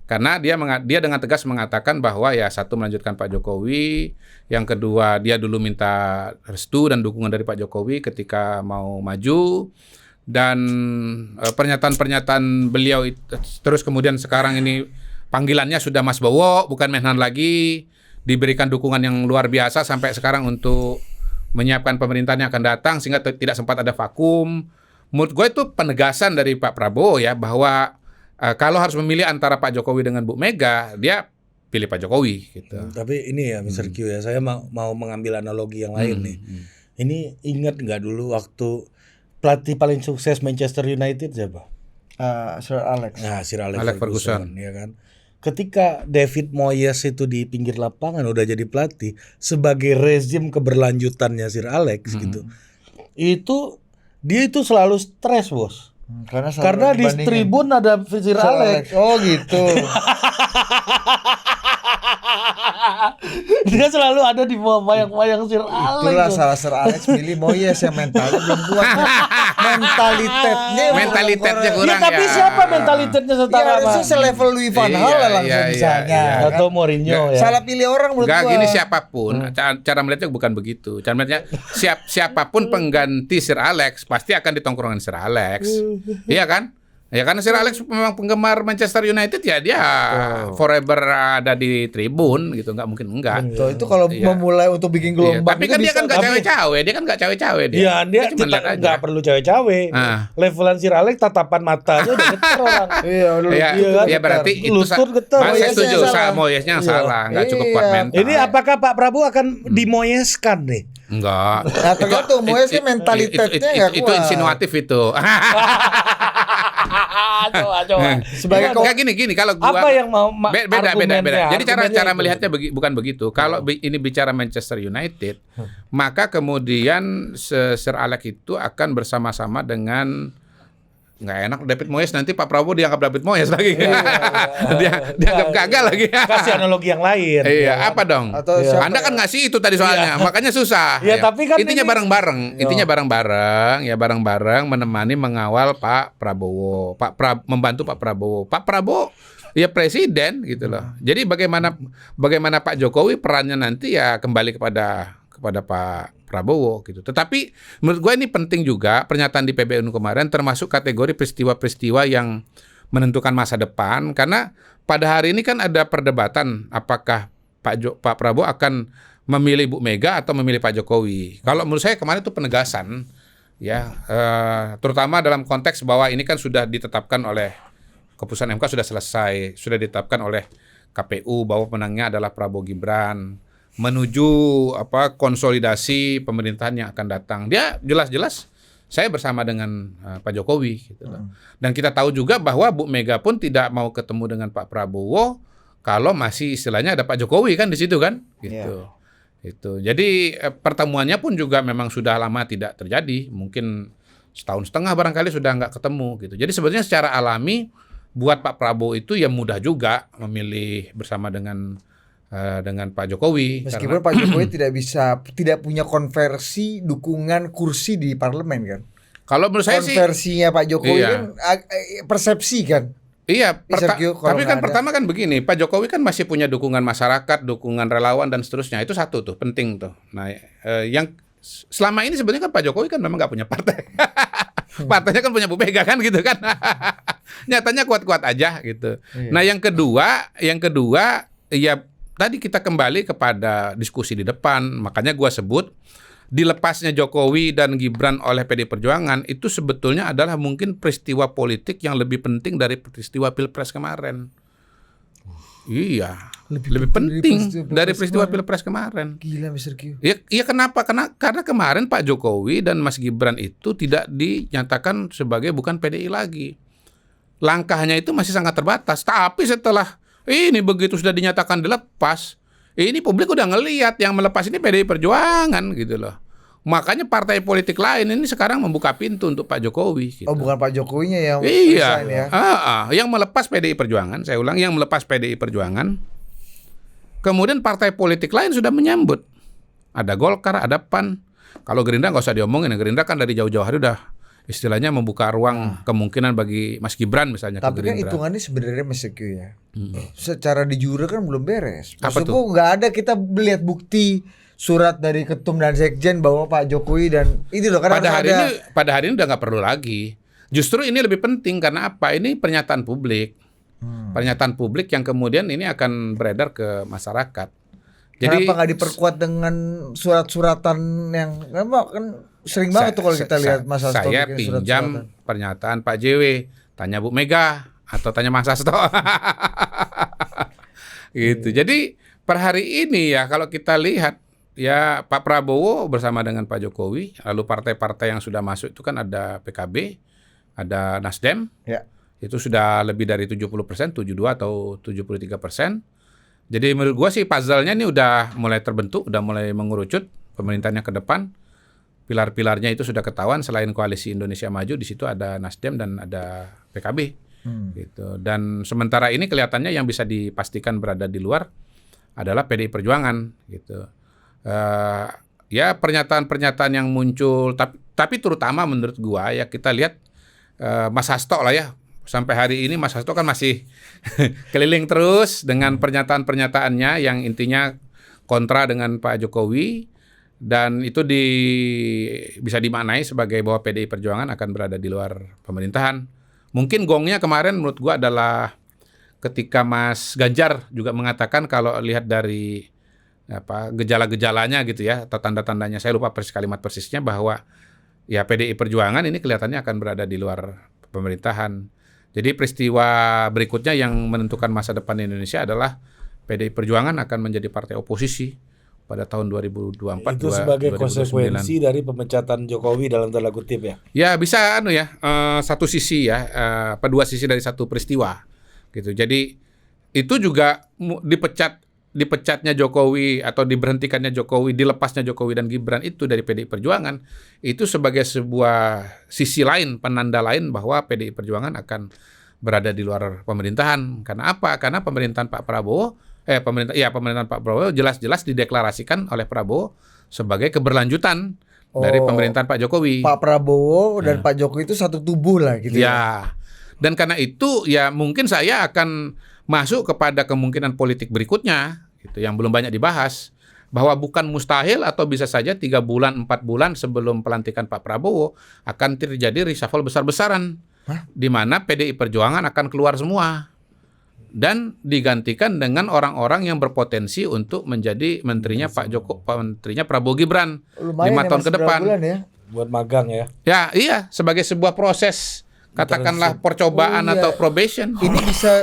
Karena dia dengan tegas mengatakan bahwa ya satu melanjutkan Pak Jokowi, yang kedua dia dulu minta restu dan dukungan dari Pak Jokowi ketika mau maju, dan pernyataan beliau terus kemudian sekarang ini panggilannya sudah Mas Bowo bukan Menhan lagi, diberikan dukungan yang luar biasa sampai sekarang untuk menyiapkan pemerintahan yang akan datang sehingga tidak sempat ada vakum. Menurut gue itu penegasan dari Pak Prabowo ya bahwa kalau harus memilih antara Pak Jokowi dengan Bu Mega, dia pilih Pak Jokowi gitu. Tapi ini ya Mr. Q ya, saya mau mengambil analogi yang lain nih. Ini ingat nggak dulu waktu pelatih paling sukses Manchester United siapa? Sir Alex. Nah, Sir Alex Ferguson ya kan. Ketika David Moyes itu di pinggir lapangan udah jadi pelatih sebagai rezim keberlanjutannya Sir Alex gitu. Dia itu selalu stres, Bos. Karena di tribun ada Sir Alex. Oh gitu. Dia selalu ada di bawah wayang-wayang Sir Alex. Itulah salah Sir Alex milih Moyes yang mentalnya belum kuat. Mentalitatnya kurang ya. Tapi siapa mentalitatnya setara sama? Ya selevel Louis van Gaal langsung misalnya. Atau Mourinho ya. Salah pilih orang menurut gua. Gini siapapun, cara melihatnya bukan begitu. Cara melihatnya siapapun pengganti Sir Alex pasti akan di tongkrongan Sir Alex. Iya kan? Ya karena Sir Alex memang penggemar Manchester United ya dia forever ada di tribun gitu, nggak mungkin enggak. Betul, itu kalau memulai untuk bikin gelombang. Tapi kan dia kan nggak cawe-cawe, dia. Iya, dia cuma lihat aja. nggak perlu cawe-cawe. Levelan Sir Alex tatapan matanya udah getar orang. Iya, berarti itu saya setuju sama Moyesnya yang salah, nggak cukup kuat mental. Ini apakah Pak Prabowo akan dimoyeskan nih? Enggak. Nah, tergantung Moyesnya mentalitasnya nggak kuat. Itu insinuatif itu. Coba. Sebagai kayak gini kalau gua apa yang mau beda. Jadi cara melihatnya bukan begitu. Kalau ini bicara Manchester United, maka kemudian Sir Alex itu akan bersama-sama dengan nggak enak David Moyes, nanti Pak Prabowo dianggap David Moyes lagi. Dianggap gagal lagi. Kasih analogi yang lain. Iya, apa dong? Anda kan ngasih itu tadi soalnya, makanya susah. Ya, tapi kan intinya bareng-bareng. Intinya bareng-bareng menemani mengawal Pak Prabowo. Membantu Pak Prabowo. Pak Prabowo ya presiden gitu loh. Jadi bagaimana Pak Jokowi perannya nanti ya kembali kepada Pak Prabowo gitu. Tetapi menurut gue ini penting juga pernyataan di PBNU kemarin termasuk kategori peristiwa-peristiwa yang menentukan masa depan, karena pada hari ini kan ada perdebatan apakah Pak Prabowo akan memilih Bu Mega atau memilih Pak Jokowi. Kalau menurut saya kemarin itu penegasan ya, terutama dalam konteks bahwa ini kan sudah ditetapkan oleh keputusan MK, sudah selesai, sudah ditetapkan oleh KPU bahwa pemenangnya adalah Prabowo Gibran, menuju konsolidasi pemerintahan yang akan datang. Dia jelas-jelas saya bersama dengan Pak Jokowi gitu loh. Dan kita tahu juga bahwa Bu Mega pun tidak mau ketemu dengan Pak Prabowo kalau masih istilahnya ada Pak Jokowi kan di situ kan gitu. Itu. Jadi pertemuannya pun juga memang sudah lama tidak terjadi, mungkin setahun setengah barangkali sudah nggak ketemu gitu. Jadi sebenarnya secara alami buat Pak Prabowo itu ya mudah juga memilih bersama dengan Pak Jokowi. Meskipun Pak Jokowi tidak punya konversi dukungan kursi di parlemen kan. Kalau menurut saya sih konversinya Pak Jokowi kan persepsi kan. Iya, tapi kan pertama kan begini, Pak Jokowi kan masih punya dukungan masyarakat, dukungan relawan dan seterusnya. Itu satu tuh, penting tuh. Nah, yang selama ini sebenarnya kan Pak Jokowi kan memang nggak punya partai. Partainya kan punya Bu Mega kan gitu kan. Nyatanya kuat-kuat aja gitu. Nah, yang kedua ya tadi kita kembali kepada diskusi di depan, makanya gua sebut dilepasnya Jokowi dan Gibran oleh PD Perjuangan itu sebetulnya adalah mungkin peristiwa politik yang lebih penting dari peristiwa Pilpres kemarin. Iya, lebih penting dari peristiwa Pilpres kemarin. Gila Mr. Q. Iya kenapa? Karena kemarin Pak Jokowi dan Mas Gibran itu tidak dinyatakan sebagai bukan PDI lagi. Langkahnya itu masih sangat terbatas, tapi setelah ini begitu sudah dinyatakan dilepas, ini publik udah ngelihat yang melepas ini PDI Perjuangan gitu loh. Makanya partai politik lain ini sekarang membuka pintu untuk Pak Jokowi. Gitu. Oh bukan Pak Jokowinya yang resign ya? Yang melepas PDI Perjuangan, saya ulang, yang melepas PDI Perjuangan. Kemudian partai politik lain sudah menyambut. Ada Golkar, ada PAN. Kalau Gerindra nggak usah diomongin, Gerindra kan dari jauh-jauh hari udah istilahnya membuka ruang kemungkinan bagi Mas Gibran misalnya. Tapi kan hitungannya sebenarnya Mas Q ya. Secara di jure kan belum beres. Maksudku nggak ada kita melihat bukti surat dari ketum dan sekjen bahwa Pak Jokowi dan itu loh kan pada hari ini udah nggak perlu lagi. Justru ini lebih penting karena apa? Ini pernyataan publik. Pernyataan publik yang kemudian ini akan beredar ke masyarakat. Jadi kenapa nggak diperkuat dengan surat-suratan yang kan sering banget tuh kalau kita lihat Mas Hasto. Saya pinjam pernyataan Pak JW, tanya Bu Mega atau tanya Mas Hasto. Gitu. Jadi per hari ini ya kalau kita lihat ya Pak Prabowo bersama dengan Pak Jokowi, lalu partai-partai yang sudah masuk itu kan ada PKB, ada Nasdem. Ya. Itu sudah lebih dari 70%, 72 atau 73%. Jadi menurut gua sih puzzle-nya ini udah mulai terbentuk, udah mulai mengerucut pemerintahannya ke depan. Pilar-pilarnya itu sudah ketahuan, selain Koalisi Indonesia Maju di situ ada Nasdem dan ada PKB. Gitu. Dan sementara ini kelihatannya yang bisa dipastikan berada di luar adalah PDI Perjuangan gitu. Ya pernyataan-pernyataan yang muncul tapi terutama menurut gua ya kita lihat Mas Hasto lah ya. Sampai hari ini Mas Hasto kan masih keliling terus dengan pernyataan-pernyataannya yang intinya kontra dengan Pak Jokowi. Dan itu bisa dimaknai sebagai bahwa PDI Perjuangan akan berada di luar pemerintahan. Mungkin gongnya kemarin menurut gua adalah ketika Mas Ganjar juga mengatakan kalau lihat dari gejala-gejalanya gitu ya atau tanda-tandanya, saya lupa kalimat persisnya, bahwa ya PDI Perjuangan ini kelihatannya akan berada di luar pemerintahan. Jadi peristiwa berikutnya yang menentukan masa depan Indonesia adalah PDI Perjuangan akan menjadi partai oposisi pada tahun 2024. Itu sebagai konsekuensi dari pemecatan Jokowi dalam tanda kutip ya. Ya bisa satu sisi ya, dua sisi dari satu peristiwa gitu. Jadi itu juga dipecatnya Jokowi atau diberhentikannya Jokowi, dilepasnya Jokowi dan Gibran itu dari PDI Perjuangan itu sebagai sebuah sisi lain, penanda lain bahwa PDI Perjuangan akan berada di luar pemerintahan. Karena apa? Karena pemerintahan Pak Prabowo jelas-jelas dideklarasikan oleh Prabowo sebagai keberlanjutan dari pemerintahan Pak Jokowi. Pak Prabowo dan Pak Jokowi itu satu tubuh lah gitu ya. Dan karena itu ya mungkin saya akan masuk kepada kemungkinan politik berikutnya gitu, yang belum banyak dibahas, bahwa bukan mustahil atau bisa saja 3 bulan 4 bulan sebelum pelantikan Pak Prabowo akan terjadi reshuffle besar-besaran, di mana PDI Perjuangan akan keluar semua dan digantikan dengan orang-orang yang berpotensi untuk menjadi menterinya menterinya Prabowo Gibran 5 tahun ke depan. Ya? Buat magang ya. Ya iya, sebagai sebuah proses, katakanlah percobaan atau probation. Ini bisa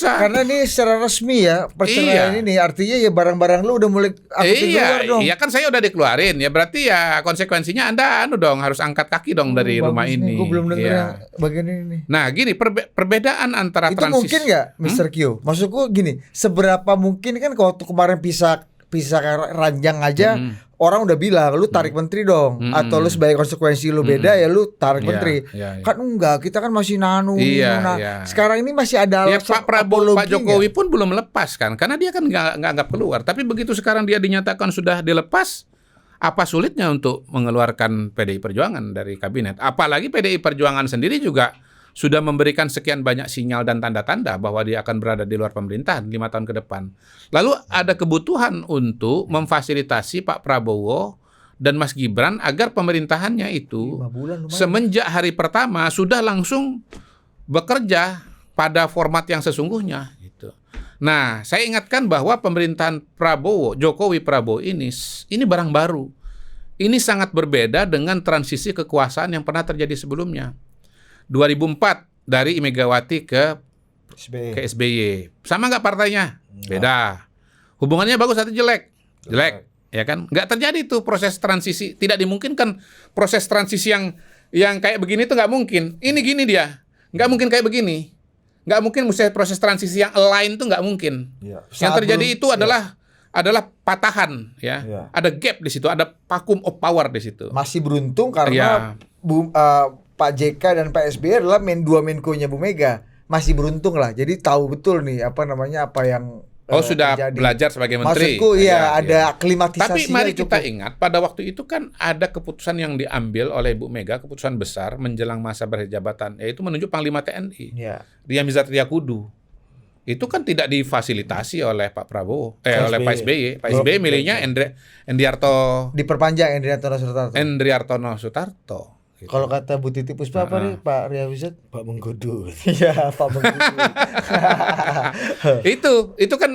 karena ini secara resmi ya perceraian ini, artinya ya barang-barang lu udah mulai keluar dong. Iya kan saya udah dikeluarin ya, berarti ya konsekuensinya Anda harus angkat kaki dong dari rumah ini. Gue belum dengar bagian ini. Nah gini, perbedaan antara itu mungkin nggak Mr. Q? Maksudku gini, seberapa mungkin kan waktu kemarin pisah ranjang aja orang udah bilang lu tarik menteri dong, atau lu sebagai konsekuensi lu beda ya lu tarik menteri. Kan enggak, kita kan masih nanu. Sekarang ini masih ada Pak Prabowo, Pak Jokowi pun belum lepas kan, karena dia kan nggak anggap keluar. Tapi begitu sekarang dia dinyatakan sudah dilepas, apa sulitnya untuk mengeluarkan PDI Perjuangan dari kabinet? Apalagi PDI Perjuangan sendiri juga sudah memberikan sekian banyak sinyal dan tanda-tanda bahwa dia akan berada di luar pemerintahan 5 tahun ke depan. Lalu ada kebutuhan untuk memfasilitasi Pak Prabowo dan Mas Gibran agar pemerintahannya itu semenjak hari pertama sudah langsung bekerja pada format yang sesungguhnya. Gitu. Nah, saya ingatkan bahwa pemerintahan Jokowi Prabowo ini barang baru. Ini sangat berbeda dengan transisi kekuasaan yang pernah terjadi sebelumnya. 2004 dari Megawati ke SBY. Sama nggak partainya? Beda. Hubungannya bagus atau jelek? Jelek, ya kan? Nggak terjadi tuh proses transisi. Tidak dimungkinkan proses transisi yang kayak begini tuh nggak mungkin. Ini gini dia, nggak mungkin kayak begini. Nggak mungkin proses transisi yang align tuh nggak mungkin. Yang terjadi itu adalah patahan, ya. Ada gap di situ, ada vacuum of power di situ. Masih beruntung karena Pak JK dan Pak SBY adalah dua menko-nya Bu Mega. Masih beruntung lah. Jadi tahu betul nih apa yang sudah terjadi. Belajar sebagai menteri. Maksudku ada aklimatisasinya. Tapi mari kita ingat pada waktu itu kan ada keputusan yang diambil oleh Bu Mega, keputusan besar menjelang masa berjabatan, yaitu menunjuk Panglima TNI. Ria Mizar Triakudu. Itu kan tidak difasilitasi oleh Pak Prabowo, oleh Pak SBY. Pak SBY milihnya Endriarto. Diperpanjang Endriartono Sutarto. Gitu. Kalau kata Bu Titi Puspa apa nih Pak Ria Wizat? Pak Mengkudu. Iya, Pak Mengkudu. itu kan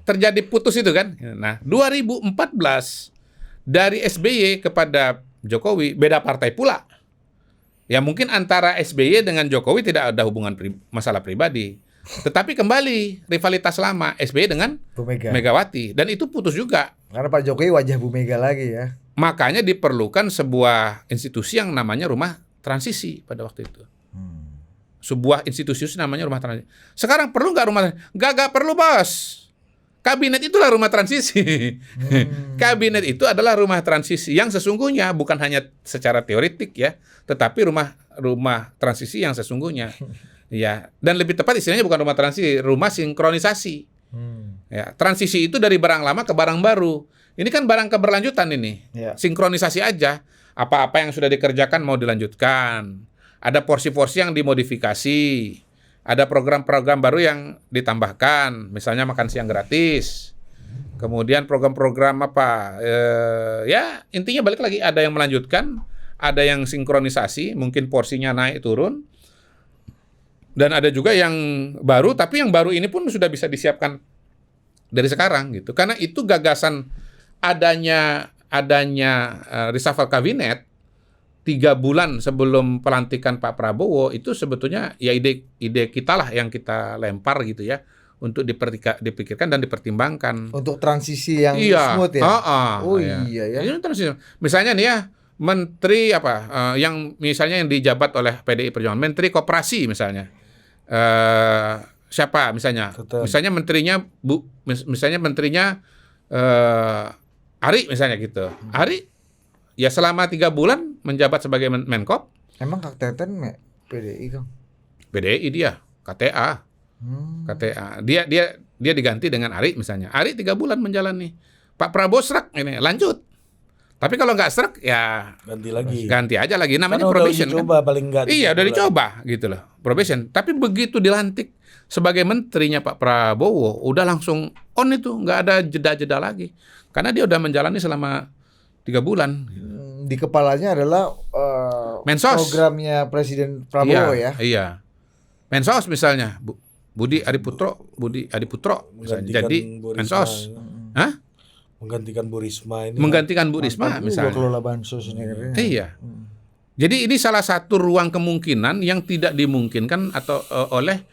terjadi putus itu kan. Nah, 2014 dari SBY kepada Jokowi beda partai pula. Ya mungkin antara SBY dengan Jokowi tidak ada hubungan masalah pribadi. Tetapi kembali rivalitas lama SBY dengan Bu Megawati, dan itu putus juga. Karena Pak Jokowi wajah Bu Mega lagi ya. Makanya diperlukan sebuah institusi yang namanya rumah transisi pada waktu itu. Sebuah institusi namanya rumah transisi. Sekarang perlu nggak rumah transisi? Nggak perlu, Bos. Kabinet itulah rumah transisi. Kabinet itu adalah rumah transisi yang sesungguhnya, bukan hanya secara teoretik ya, tetapi rumah transisi yang sesungguhnya. Ya, dan lebih tepat istilahnya bukan rumah transisi, rumah sinkronisasi. Ya, transisi itu dari barang lama ke barang baru. Ini kan barang keberlanjutan ini. Sinkronisasi aja. Apa-apa yang sudah dikerjakan mau dilanjutkan. Ada porsi-porsi yang dimodifikasi. Ada program-program baru yang ditambahkan. Misalnya makan siang gratis. Kemudian program-program ya intinya balik lagi. Ada yang melanjutkan. Ada yang sinkronisasi. Mungkin porsinya naik turun. Dan ada juga yang baru, tapi yang baru ini pun sudah bisa disiapkan dari sekarang gitu. Karena itu gagasan adanya reshuffle kabinet 3 bulan sebelum pelantikan Pak Prabowo itu sebetulnya ya ide kita lah yang kita lempar gitu ya untuk dipikirkan dan dipertimbangkan. Untuk transisi yang smooth ya. Iya ya. Ini transisi. Misalnya nih ya, menteri yang misalnya yang dijabat oleh PDI Perjuangan, menteri koperasi misalnya. Siapa misalnya? Misalnya menterinya Ari misalnya gitu. Ari ya selama 3 bulan menjabat sebagai Menkop. Emang Kak Teten PDI Kang? PDI dia, KTA. KTA. Dia diganti dengan Ari misalnya. Ari 3 bulan menjalani. Pak Prabowo serak ini lanjut. Tapi kalau nggak serak ya ganti aja lagi. Namanya karena probation udah dicoba, kan? Paling nggak. Iya udah dicoba gitu loh, probation. Tapi begitu dilantik sebagai menterinya Pak Prabowo, udah langsung on itu, nggak ada jeda-jeda lagi. Karena dia udah menjalani selama 3 bulan. Di kepalanya adalah Mensos. Programnya Presiden Prabowo ya. Iya. Mensos misalnya Budi Adiputro misalnya jadi Mensos. Hah? Menggantikan Bu Risma ini. Menggantikan Bu Risma misalnya. Kelola bansos ini. Iya. Jadi ini salah satu ruang kemungkinan yang tidak dimungkinkan atau oleh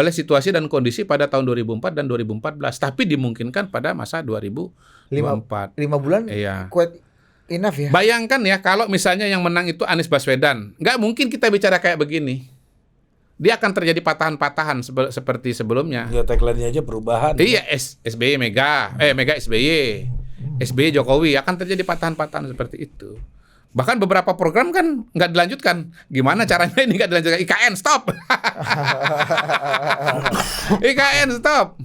situasi dan kondisi pada tahun 2004 dan 2014, tapi dimungkinkan pada masa 2024. 5 bulan. Iya. Quite enough ya. Bayangkan ya kalau misalnya yang menang itu Anies Baswedan, nggak mungkin kita bicara kayak begini. Dia akan terjadi patahan-patahan seperti sebelumnya. Ya tagline-nya aja perubahan. Iya, SBY Mega SBY, SBY Jokowi, akan terjadi patahan-patahan seperti itu. Bahkan beberapa program kan nggak dilanjutkan. Gimana caranya ini nggak dilanjutkan? IKN stop. IKN stop.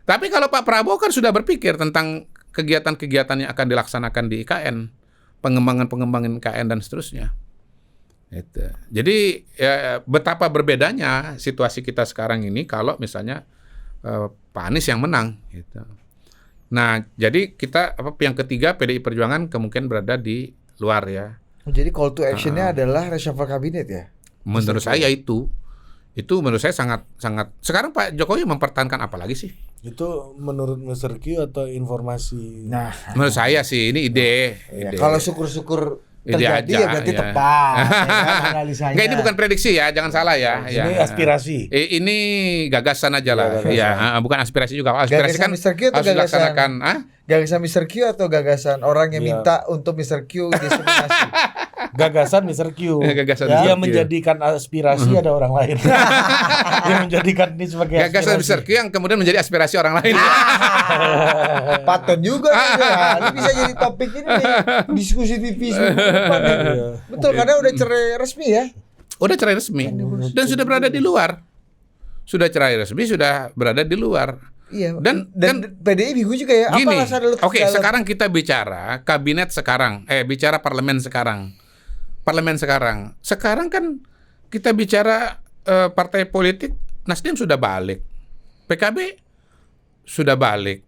Tapi kalau Pak Prabowo kan sudah berpikir tentang kegiatan-kegiatan yang akan dilaksanakan di IKN, pengembangan IKN dan seterusnya. Itu. Jadi ya, betapa berbedanya situasi kita sekarang ini kalau misalnya Pak Anies yang menang. Gitu. Nah, jadi kita yang ketiga PDI Perjuangan kemungkinan berada di luar ya. Jadi call to actionnya adalah reshuffle kabinet ya. Menurut saya itu menurut saya sangat. Sekarang Pak Jokowi mempertahankan apa lagi sih? Itu menurut Mr. Q atau informasi? Nah, menurut saya sih ini ide. Kalau syukur-syukur ide terjadi aja, ya berarti tepat analisanya. Enggak, ini bukan prediksi ya, jangan salah ya. Ini aspirasi. Ini gagasan aja lah. Ya, bukan aspirasi juga. Aspirasi gagasan kan Mr. Q atau harus dilaksanakan. Gagasan Mr. Q atau gagasan orang yang minta untuk Mr. Q diseminasi? Gagasan Mr. Q. Gagasan Dia Mr. Q. menjadikan aspirasi ada orang lain. Dia menjadikan ini sebagai gagasan aspirasi. Mr. Q yang kemudian menjadi aspirasi orang lain. Patut juga ya. Ini bisa jadi topik ini nih, diskusi TV depan nih. Betul, karena udah cerai resmi ya. Udah cerai resmi dan sudah berada di luar. Sudah cerai resmi, sudah berada di luar. Iya. Dan PDI bingung juga ya. Gini, Oke, sekarang kita bicara kabinet sekarang, bicara parlemen sekarang. Sekarang kan kita bicara partai politik, Nasdem sudah balik, PKB sudah balik.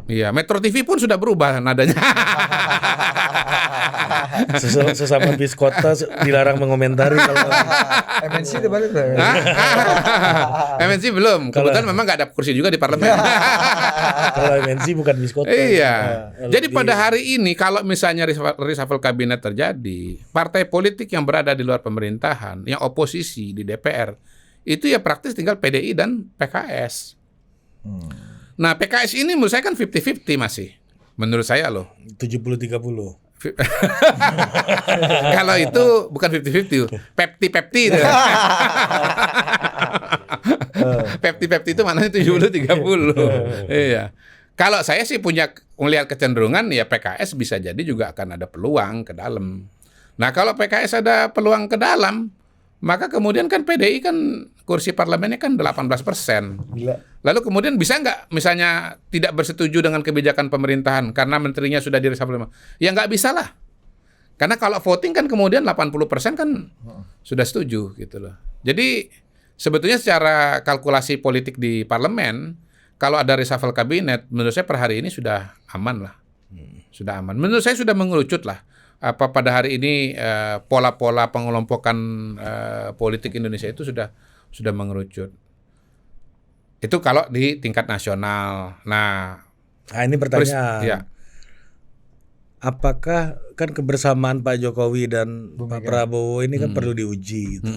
Iya, Metro TV pun sudah berubah nadanya. Sesama bis kota dilarang mengomentari kalau MNC udah balik belum? MNC belum. Kebetulan memang nggak ada kursi juga di parlemen. Kalau MNC bukan bis kota. Iya. Jadi pada hari ini kalau misalnya reshuffle kabinet terjadi, partai politik yang berada di luar pemerintahan, yang oposisi di DPR, itu ya praktis tinggal PDI dan PKS. Nah, PKS ini menurut saya kan 50-50 masih. Menurut saya loh. 70-30. Kalau itu bukan 50-50, Pepti itu. Pepti itu mana 70-30. Iya. Kalau saya sih punya melihat kecenderungan ya PKS bisa jadi juga akan ada peluang ke dalam. Nah, kalau PKS ada peluang ke dalam, maka kemudian kan PDI kan kursi parlemennya kan 18%. Gila. Lalu kemudian bisa nggak misalnya tidak bersetuju dengan kebijakan pemerintahan karena menterinya sudah di-reshuffle? Ya nggak bisa lah. Karena kalau voting kan kemudian 80% kan sudah setuju gitu loh. Jadi sebetulnya secara kalkulasi politik di parlemen, kalau ada reshuffle kabinet, menurut saya per hari ini sudah aman lah. Sudah aman. Menurut saya sudah mengerucut lah. pada hari ini pola-pola pengelompokan politik Indonesia itu sudah mengerucut. Itu kalau di tingkat nasional. Nah, ini pertanyaan. Ya. Apakah kan kebersamaan Pak Jokowi dan Pak Prabowo ini kan perlu diuji gitu.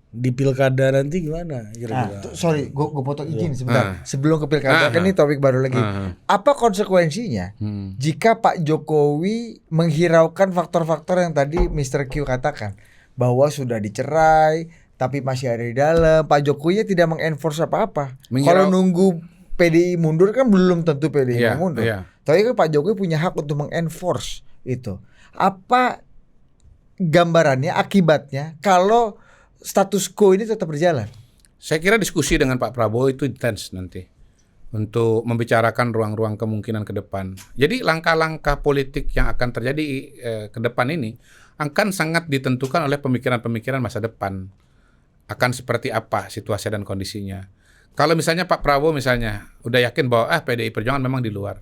Di pilkada nanti gimana kira-kira? Sorry, gue potong izin sebentar. Sebelum ke pilkada kan ini topik baru lagi. Apa konsekuensinya jika Pak Jokowi menghiraukan faktor-faktor yang tadi Mr. Q katakan, bahwa sudah dicerai tapi masih ada di dalam, Pak Jokowi tidak mengenforce apa-apa. Kalau nunggu PDI mundur kan belum tentu PDI mundur. Tapi kan Pak Jokowi punya hak untuk mengenforce itu. Apa gambarannya, akibatnya kalau status quo ini tetap berjalan? Saya kira diskusi dengan Pak Prabowo itu intens nanti untuk membicarakan ruang-ruang kemungkinan ke depan. Jadi langkah-langkah politik yang akan terjadi ke depan ini akan sangat ditentukan oleh pemikiran-pemikiran masa depan. Akan seperti apa situasi dan kondisinya. Kalau misalnya Pak Prabowo misalnya udah yakin bahwa PDI Perjuangan memang di luar.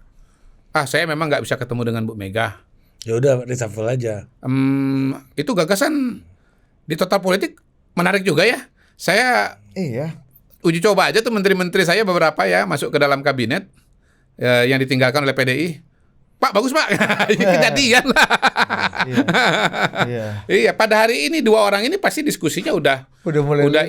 Saya memang nggak bisa ketemu dengan Bu Mega. Ya udah reshuffle aja. Itu gagasan di total politik menarik juga ya. Saya uji coba aja tuh menteri-menteri saya beberapa ya masuk ke dalam kabinet yang ditinggalkan oleh PDI. Pak bagus Pak, kejadian lah. Iya, pada hari ini dua orang ini pasti diskusinya udah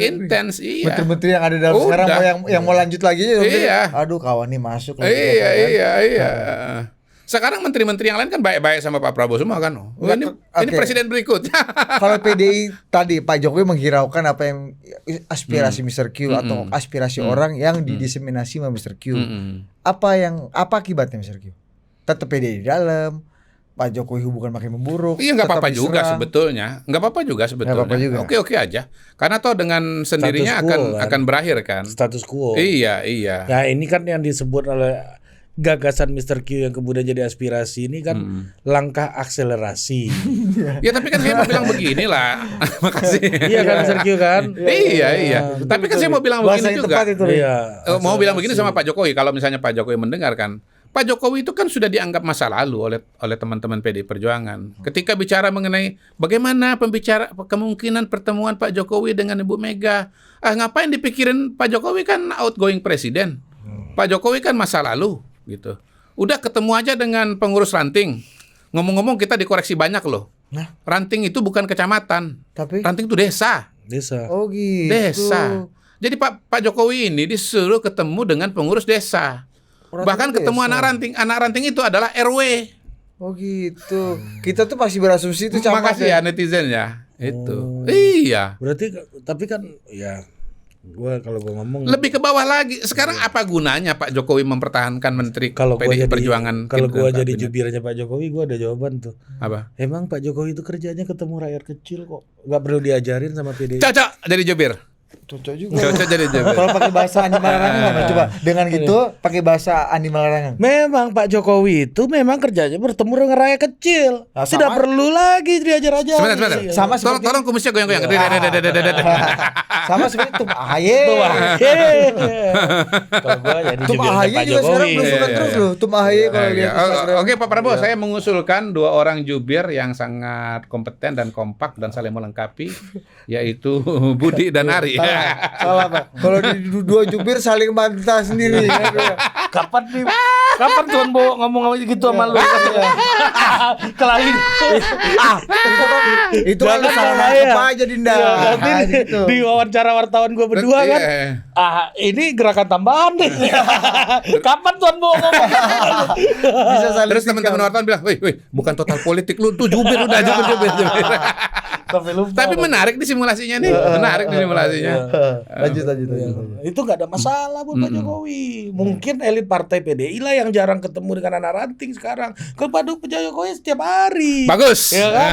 intens. Iya. Menteri-menteri yang ada dalam sekarang yang mau lanjut lagi ya. Aduh kawan nih masuk. Iya. Sekarang menteri-menteri yang lain kan baik-baik sama Pak Prabowo semua kan. Ini presiden berikut. Kalau PDI tadi Pak Jokowi menghiraukan apa yang aspirasi Mr. Q atau aspirasi orang yang didiseminasi sama Mr. Q. Apa akibatnya Mr. Q? Tetap PDI di dalam, Pak Jokowi hubungan makin memburuk. Iya nggak apa-apa juga sebetulnya. Nggak apa-apa juga sebetulnya. Oke aja. Karena toh dengan sendirinya akan berakhir kan. Status quo. Iya. Nah ini kan yang disebut oleh gagasan Mr. Q yang kemudian jadi aspirasi ini kan langkah akselerasi. Ya tapi kan saya mau bilang begini lah. Makasih. Iya kan Mr. Q kan? Iya. Tapi kan saya mau bilang begini juga. Mau bilang begini sama Pak Jokowi. Kalau misalnya Pak Jokowi mendengarkan. Pak Jokowi itu kan sudah dianggap masa lalu oleh teman-teman PDI Perjuangan. Ketika bicara mengenai bagaimana kemungkinan pertemuan Pak Jokowi dengan Ibu Mega. Ngapain dipikirin, Pak Jokowi kan outgoing presiden. Pak Jokowi kan masa lalu gitu. Udah ketemu aja dengan pengurus ranting. Ngomong-ngomong kita dikoreksi banyak loh. Ranting itu bukan kecamatan. Tapi ranting itu desa. Oh gitu. Desa. Jadi Pak Jokowi ini disuruh ketemu dengan pengurus desa. Bahkan ketemu anak ranting itu adalah RW. Oh gitu. Kita tuh masih berasumsi itu camat. Makasih ya netizen ya. Itu. Iya. Berarti tapi kan ya kalau gua ngomong lebih ke bawah lagi. Sekarang apa gunanya Pak Jokowi mempertahankan menteri PDI Perjuangan? Kalau gua jadi jubirnya Pak Jokowi, gua ada jawaban tuh. Apa? Emang Pak Jokowi itu kerjanya ketemu rakyat kecil kok. Enggak perlu diajarin sama PDI. Cocok jadi jubir. Cocok juga. Cocok jadi jubir. Kalau pakai bahasa animal larangan coba dengan gitu pakai bahasa animal larangan. Memang Pak Jokowi itu memang kerjanya bertemu dengan rakyat kecil. Tidak perlu lagi diajar-ajar. Sebentar. Sama seperti tolong kumisnya goyang-goyang. Sama seperti Tum Ahaye. Kalau gua jadi Tum Ahaye juga sekarang belusukan terus loh. Tum Ahaye kalau lihat. Oke Pak Prabowo, saya mengusulkan dua orang jubir yang sangat kompeten dan kompak dan saling melengkapi, yaitu Budi dan Ari. Salah Pak. Kalau di dua jubir saling bantah sendiri. Kapan Tuan Bo ngomong gitu sama lu? Kelain. Itu kan salah nangkep aja Dinda. Di wawancara wartawan gue berdua kan. Ini gerakan tambahan deh. Kapan Tuan Bo ngomong? Bisa saling. Terus teman-teman wartawan bilang, "Wih, bukan total politik lu tuh jubir udah jubir." Tapi menarik di simulasinya nih. Menarik di simulasinya. Lanjut. Itu nggak ada masalah buat Pak Jokowi. Mungkin elit partai PDI lah yang jarang ketemu dengan anak ranting sekarang. Kepada Pak Jokowi setiap hari. Bagus. Ya kan?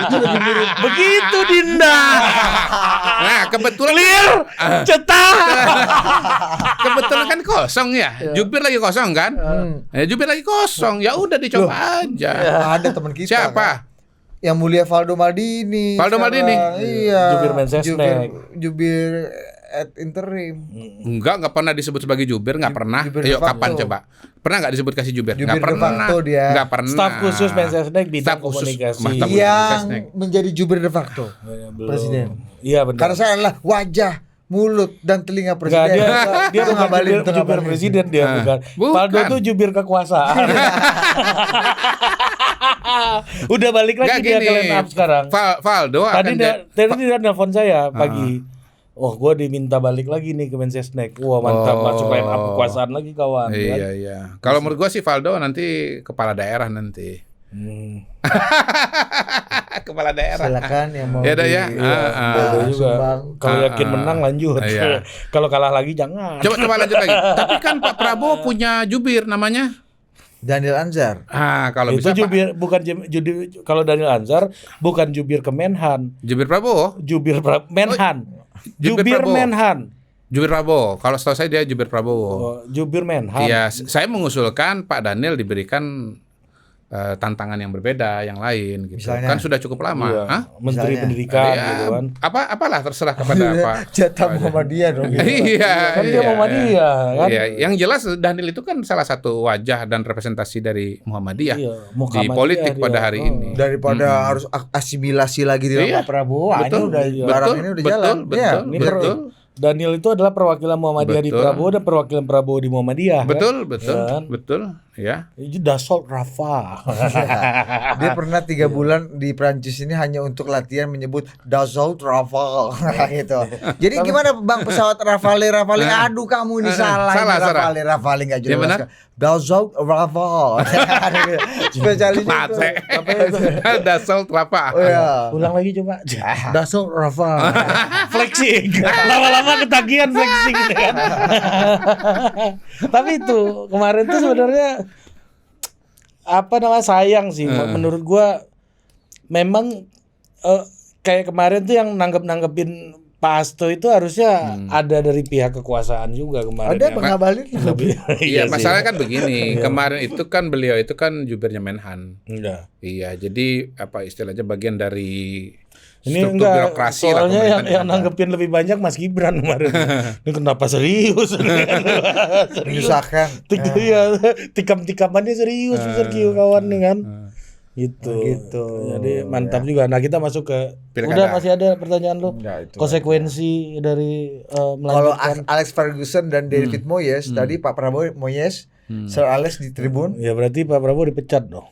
Itu lebih mirip. Begitu Dinda. Nah kebetulan Clear. Cetak. Kebetulan kan kosong ya. Jubir lagi kosong kan. Jubir lagi kosong. Ya udah dicoba aja. Ada teman kita. Siapa? Yang mulia Valdo Maldini. Iya. Iya. Jubir Mensesnek. Jubir at interim. Enggak pernah disebut sebagai jubir, enggak pernah. Jubir Ayo de facto. kapan coba? Pernah enggak disebut kasih jubir? Jubir Enggak de pernah. facto dia. Enggak pernah. Staf khusus Mensesnek bidang Staf khusus komunikasi. staf khusus Yang Mensesnek. menjadi jubir de facto Belum. presiden. Iya benar. Karena saya adalah wajah, mulut dan telinga Enggak, presiden. dia Itu bukan ngabalin, jubir, itu jubir ngabalin. presiden dia bukan. Bukan. Faldo tuh jubir kekuasaan. Udah balik lagi Enggak dia gini. ke line up sekarang. Valdo Tadi akan dia nelfon saya pagi. Oh, gue diminta balik lagi nih ke Mensesnek. Wah mantap, masuk line up kekuasaan lagi kawan. Iya, iya. Kalau menurut gua sih Valdo nanti kepala daerah nanti. Kepala daerah. Silakan yang mau Ya udah ya. Faldo juga. sumbang. Kalau yakin menang lanjut. Iya. Kalau kalah lagi jangan. Coba lanjut lagi. Tapi kan Pak Prabowo punya jubir namanya. Daniel Anzar. Kalau Itu bisa jubir bukan jubir, kalau Daniel Anzar bukan jubir Kemenhan, jubir Prabowo. Menhan. Jubir Jubir Prabowo. Menhan. Jubir Prabowo. Kalau setahu saya dia jubir Prabowo. Oh, jubir Menhan. Iya, saya mengusulkan Pak Daniel diberikan tantangan yang berbeda, yang lain gitu. Misalnya? Kan sudah cukup lama. Iya, Hah? Menteri Misalnya? Pendidikan Ya, gitu kan. apalah terserah kepada Pak. Jatah Muhammadiyah dong. Iya, Kan dia Muhammadiyah kan. Iya, yang jelas Daniel itu kan salah satu wajah dan representasi dari Muhammadiyah Iya, di Muhammadiyah politik dia. pada hari ini. Daripada harus asimilasi lagi di Iya. Pak Prabowo, ini udah barang ini udah jalan. Iya. Ini betul. Daniel itu adalah perwakilan Muhammadiyah di Betul. Prabowo dan perwakilan Prabowo di Muhammadiyah. Betul, kan? betul, Kan? betul, ya. Itu Dassault Rafah. Dia pernah 3 bulan di Prancis ini hanya untuk latihan menyebut Dassault Rafale gitu. Jadi gimana Bang pesawat Rafale? Aduh kamu ini salah. Salah, ini salah. Rafale nggak Yang benar? jelas. Dassault Rafale. Spesialisnya itu. Mate. Dassault Rafah. Oh iya. Ulang lagi coba. Dassault Rafah. Flexing. Lama-lama ketagihan flexing gitu kan. Tapi itu kemarin tuh sebenarnya apa namanya sayang sih menurut gua memang kayak kemarin tuh yang nanggepin Pak Hasto itu harusnya ada dari pihak kekuasaan juga kemarin. Ada ya. pengabalin. Iya, sih. masalahnya kan begini. Kemarin itu kan beliau itu kan jubirnya Menhan. Enggak. Iya, jadi apa istilahnya bagian dari Ini struktur enggak, birokrasi lah soalnya pemerintahan yang kita. nanggepin lebih banyak Mas Gibran kemarin. Ini kenapa serius? Serius. Menyusahkan. Iya, tikam-tikamannya serius, Mr. Q kawan nih kan. Gitu. Gitu. Jadi mantap juga. Nah, kita masuk ke Pilkada. udah masih ada pertanyaan lu. Enggak, itu Konsekuensi dari Kalau melanjutkan. Alex Ferguson dan David Moyes tadi Pak Prabowo Moyes Sir Alex di tribun. Ya berarti Pak Prabowo dipecat dong.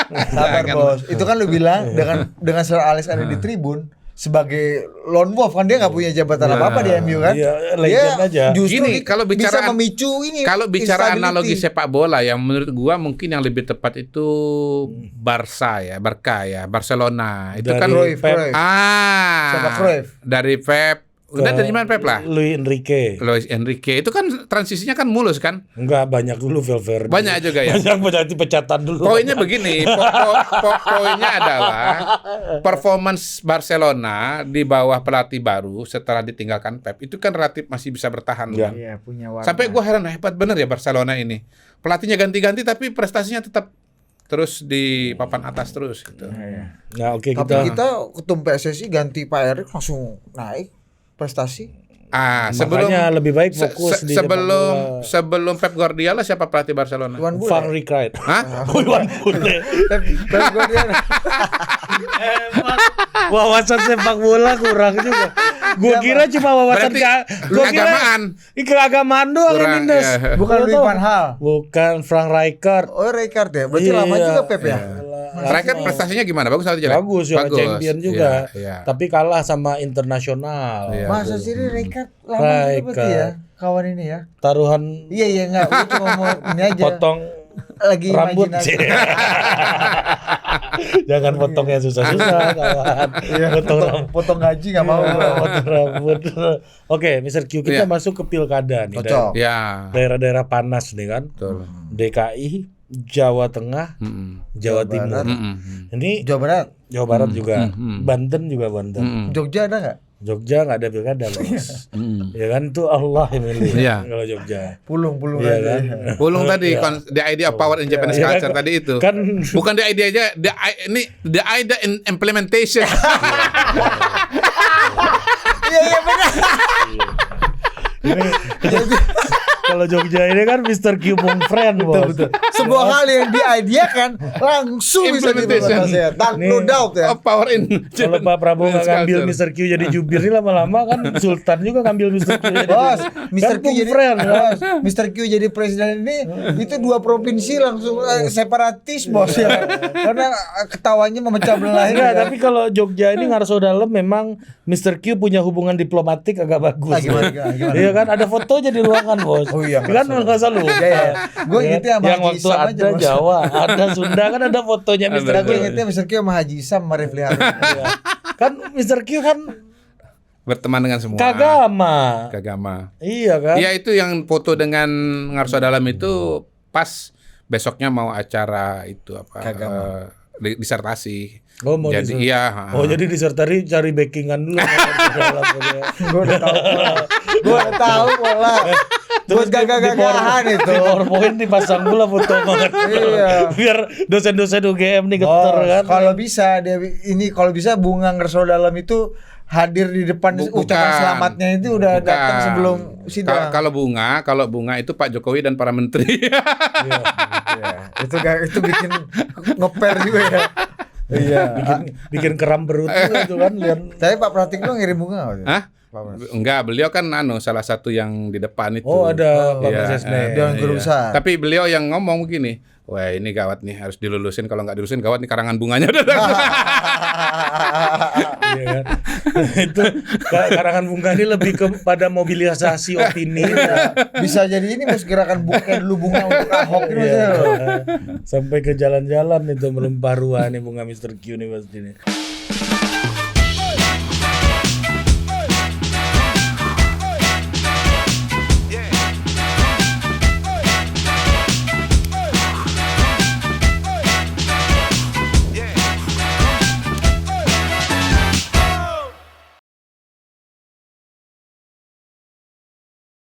Sabar bos. Itu kan lu bilang dengan Sir Alex ada di tribun sebagai lone wolf kan dia nggak punya jabatan apa-apa di MU kan. Iya, legend aja. Justru Gini, kalau bisa bicara- memicu ini. Kalau bicara instability. analogi sepak bola yang menurut gua mungkin yang lebih tepat itu Barca ya, Barcelona. Itu Dari kan Cruyff, Pep. Cruyff. Ah, Sama Cruyff. dari Pep. Udah dari mana Pep lah? Luis Enrique. Luis Enrique. Itu kan transisinya kan mulus kan? Enggak, banyak dulu Valverde. Banyak juga ya. Banyak pecatan dulu. Poinnya begini, poinnya adalah performance Barcelona di bawah pelatih baru setelah ditinggalkan Pep itu kan relatif masih bisa bertahan Ya. kan? Iya, punya warna. Sampai gua heran hebat bener ya Barcelona ini. Pelatihnya ganti-ganti tapi prestasinya tetap terus di papan atas terus gitu. Nah, oke Tapi kita kita ketum PSSI ganti Pak Erik langsung naik prestasi. Sebelum makanya lebih baik fokus di sebelum Pep Guardiola siapa pelatih Barcelona? Tuan Van Bule. Rijk. Hah? Iwan Bule. Pep Guardiola. Wawasan sepak bola kurang juga. Gua kira cuma wawasan Berarti gua kira keagamaan. keagamaan doang Kurang, yang minus. ya. Bukan Gua Louis tahu. van Gaal. Bukan Frank Rijkaard. Oh, Rijkaard ya. Berarti Iya. lama juga Pep ya. Terakhir prestasinya gimana? Bagus atau jelek? Bagus ya, champion juga. Iya, iya. Tapi kalah sama internasional. Iya. Masa sih ini Rijkaard lama juga berarti ya. Kawan ini ya. Taruhan Iya enggak, gue cuma mau ini aja. potong Lagi rambut. imajinasi. Jangan potong yang susah-susah kawan. Iya, Potong rambut. potong gaji enggak mau. Potong rambut. Oke, Mr. Q, kita Iya. masuk ke pilkada nih. Cocok. Ya. Daerah-daerah panas nih kan. Betul. DKI, Jawa Tengah, Jawa Timur. Ini Jawa Barat, Jawa Barat juga, Banten juga Banten. Jogja ada enggak? Jogja nggak ada pilkada bos. Ya kan tuh Allah yang milih Iya. kalau Jogja. Pulung Iya aja. kan? Pulung tadi the idea of power in Japanese Iya. culture tadi itu. Kan Bukan the idea aja, the idea in implementation. Iya benar. Kalau Jogja ini kan Mr. Q Bung Friend, bos. Betul. Sebuah hal yang diideakan langsung bisa diimplementasikan. No doubt ya. Power in. Kalau Pak Prabowo nggak ngambil Mr. Q jadi jubir ini lama-lama kan Sultan juga ngambil Mr. Q jadi Bos, Mr. Q Bung jadi Friend, kan? bos, Mr. Q jadi presiden ini itu 2 provinsi langsung separatis bos ya. Karena ketawanya memecah belah ini. Enggak, kan. tapi kalau Jogja ini Ngarso Dalem memang Mr. Q punya hubungan diplomatik agak bagus. Gimana? Iya kan, ada fotonya di ruangan, bos. Oh iya, kan nggak salah lu. Ya. Gue ingetnya sama yang Haji waktu Isam ada aja, bos. Jawa, ada Sunda kan ada fotonya Mr. Q. Gue ingetnya Mr. Q sama Haji Isam sama Refli Harun. Iya. Kan Mr. Q kan Berteman dengan semua. Kagama. Iya kan? Iya, itu yang foto dengan Ngarso Dalam itu pas besoknya mau acara itu apa? Disertasi. Oh, mau jadi iya. Oh, jadi disertasi cari backingan dulu. Gue udah tahu pola. Buat gagah-gagahan itu. Di PowerPoint dipasang dulu foto banget. Iya. Biar dosen-dosen UGM nih geter kan. Kalau bisa kalau bisa Bunga Ngarso Dalam itu hadir di depan ucapan selamatnya itu udah datang sebelum sidang. Kalau bunga itu Pak Jokowi dan para menteri. Iya. Itu bikin ngeper juga ya. Iya, bikin keram perut itu kan. Tapi Pak Pratikno ngirim bunga. Hah? Enggak, beliau kan salah satu yang di depan itu. Oh, ada Pak Presiden. Dewan Guru Besar. Tapi beliau yang ngomong begini, wah ini gawat nih, harus dilulusin, kalau nggak dilulusin gawat nih, karangan bunganya udah datang. Iya kan? Itu karangan bunga ini lebih kepada mobilisasi opini. Bisa jadi ini mus gerakan buka dulu bunga untuk Ahok ini. Sampai ke jalan-jalan itu melempar ruah nih bunga Mr. Q nih pasti nih.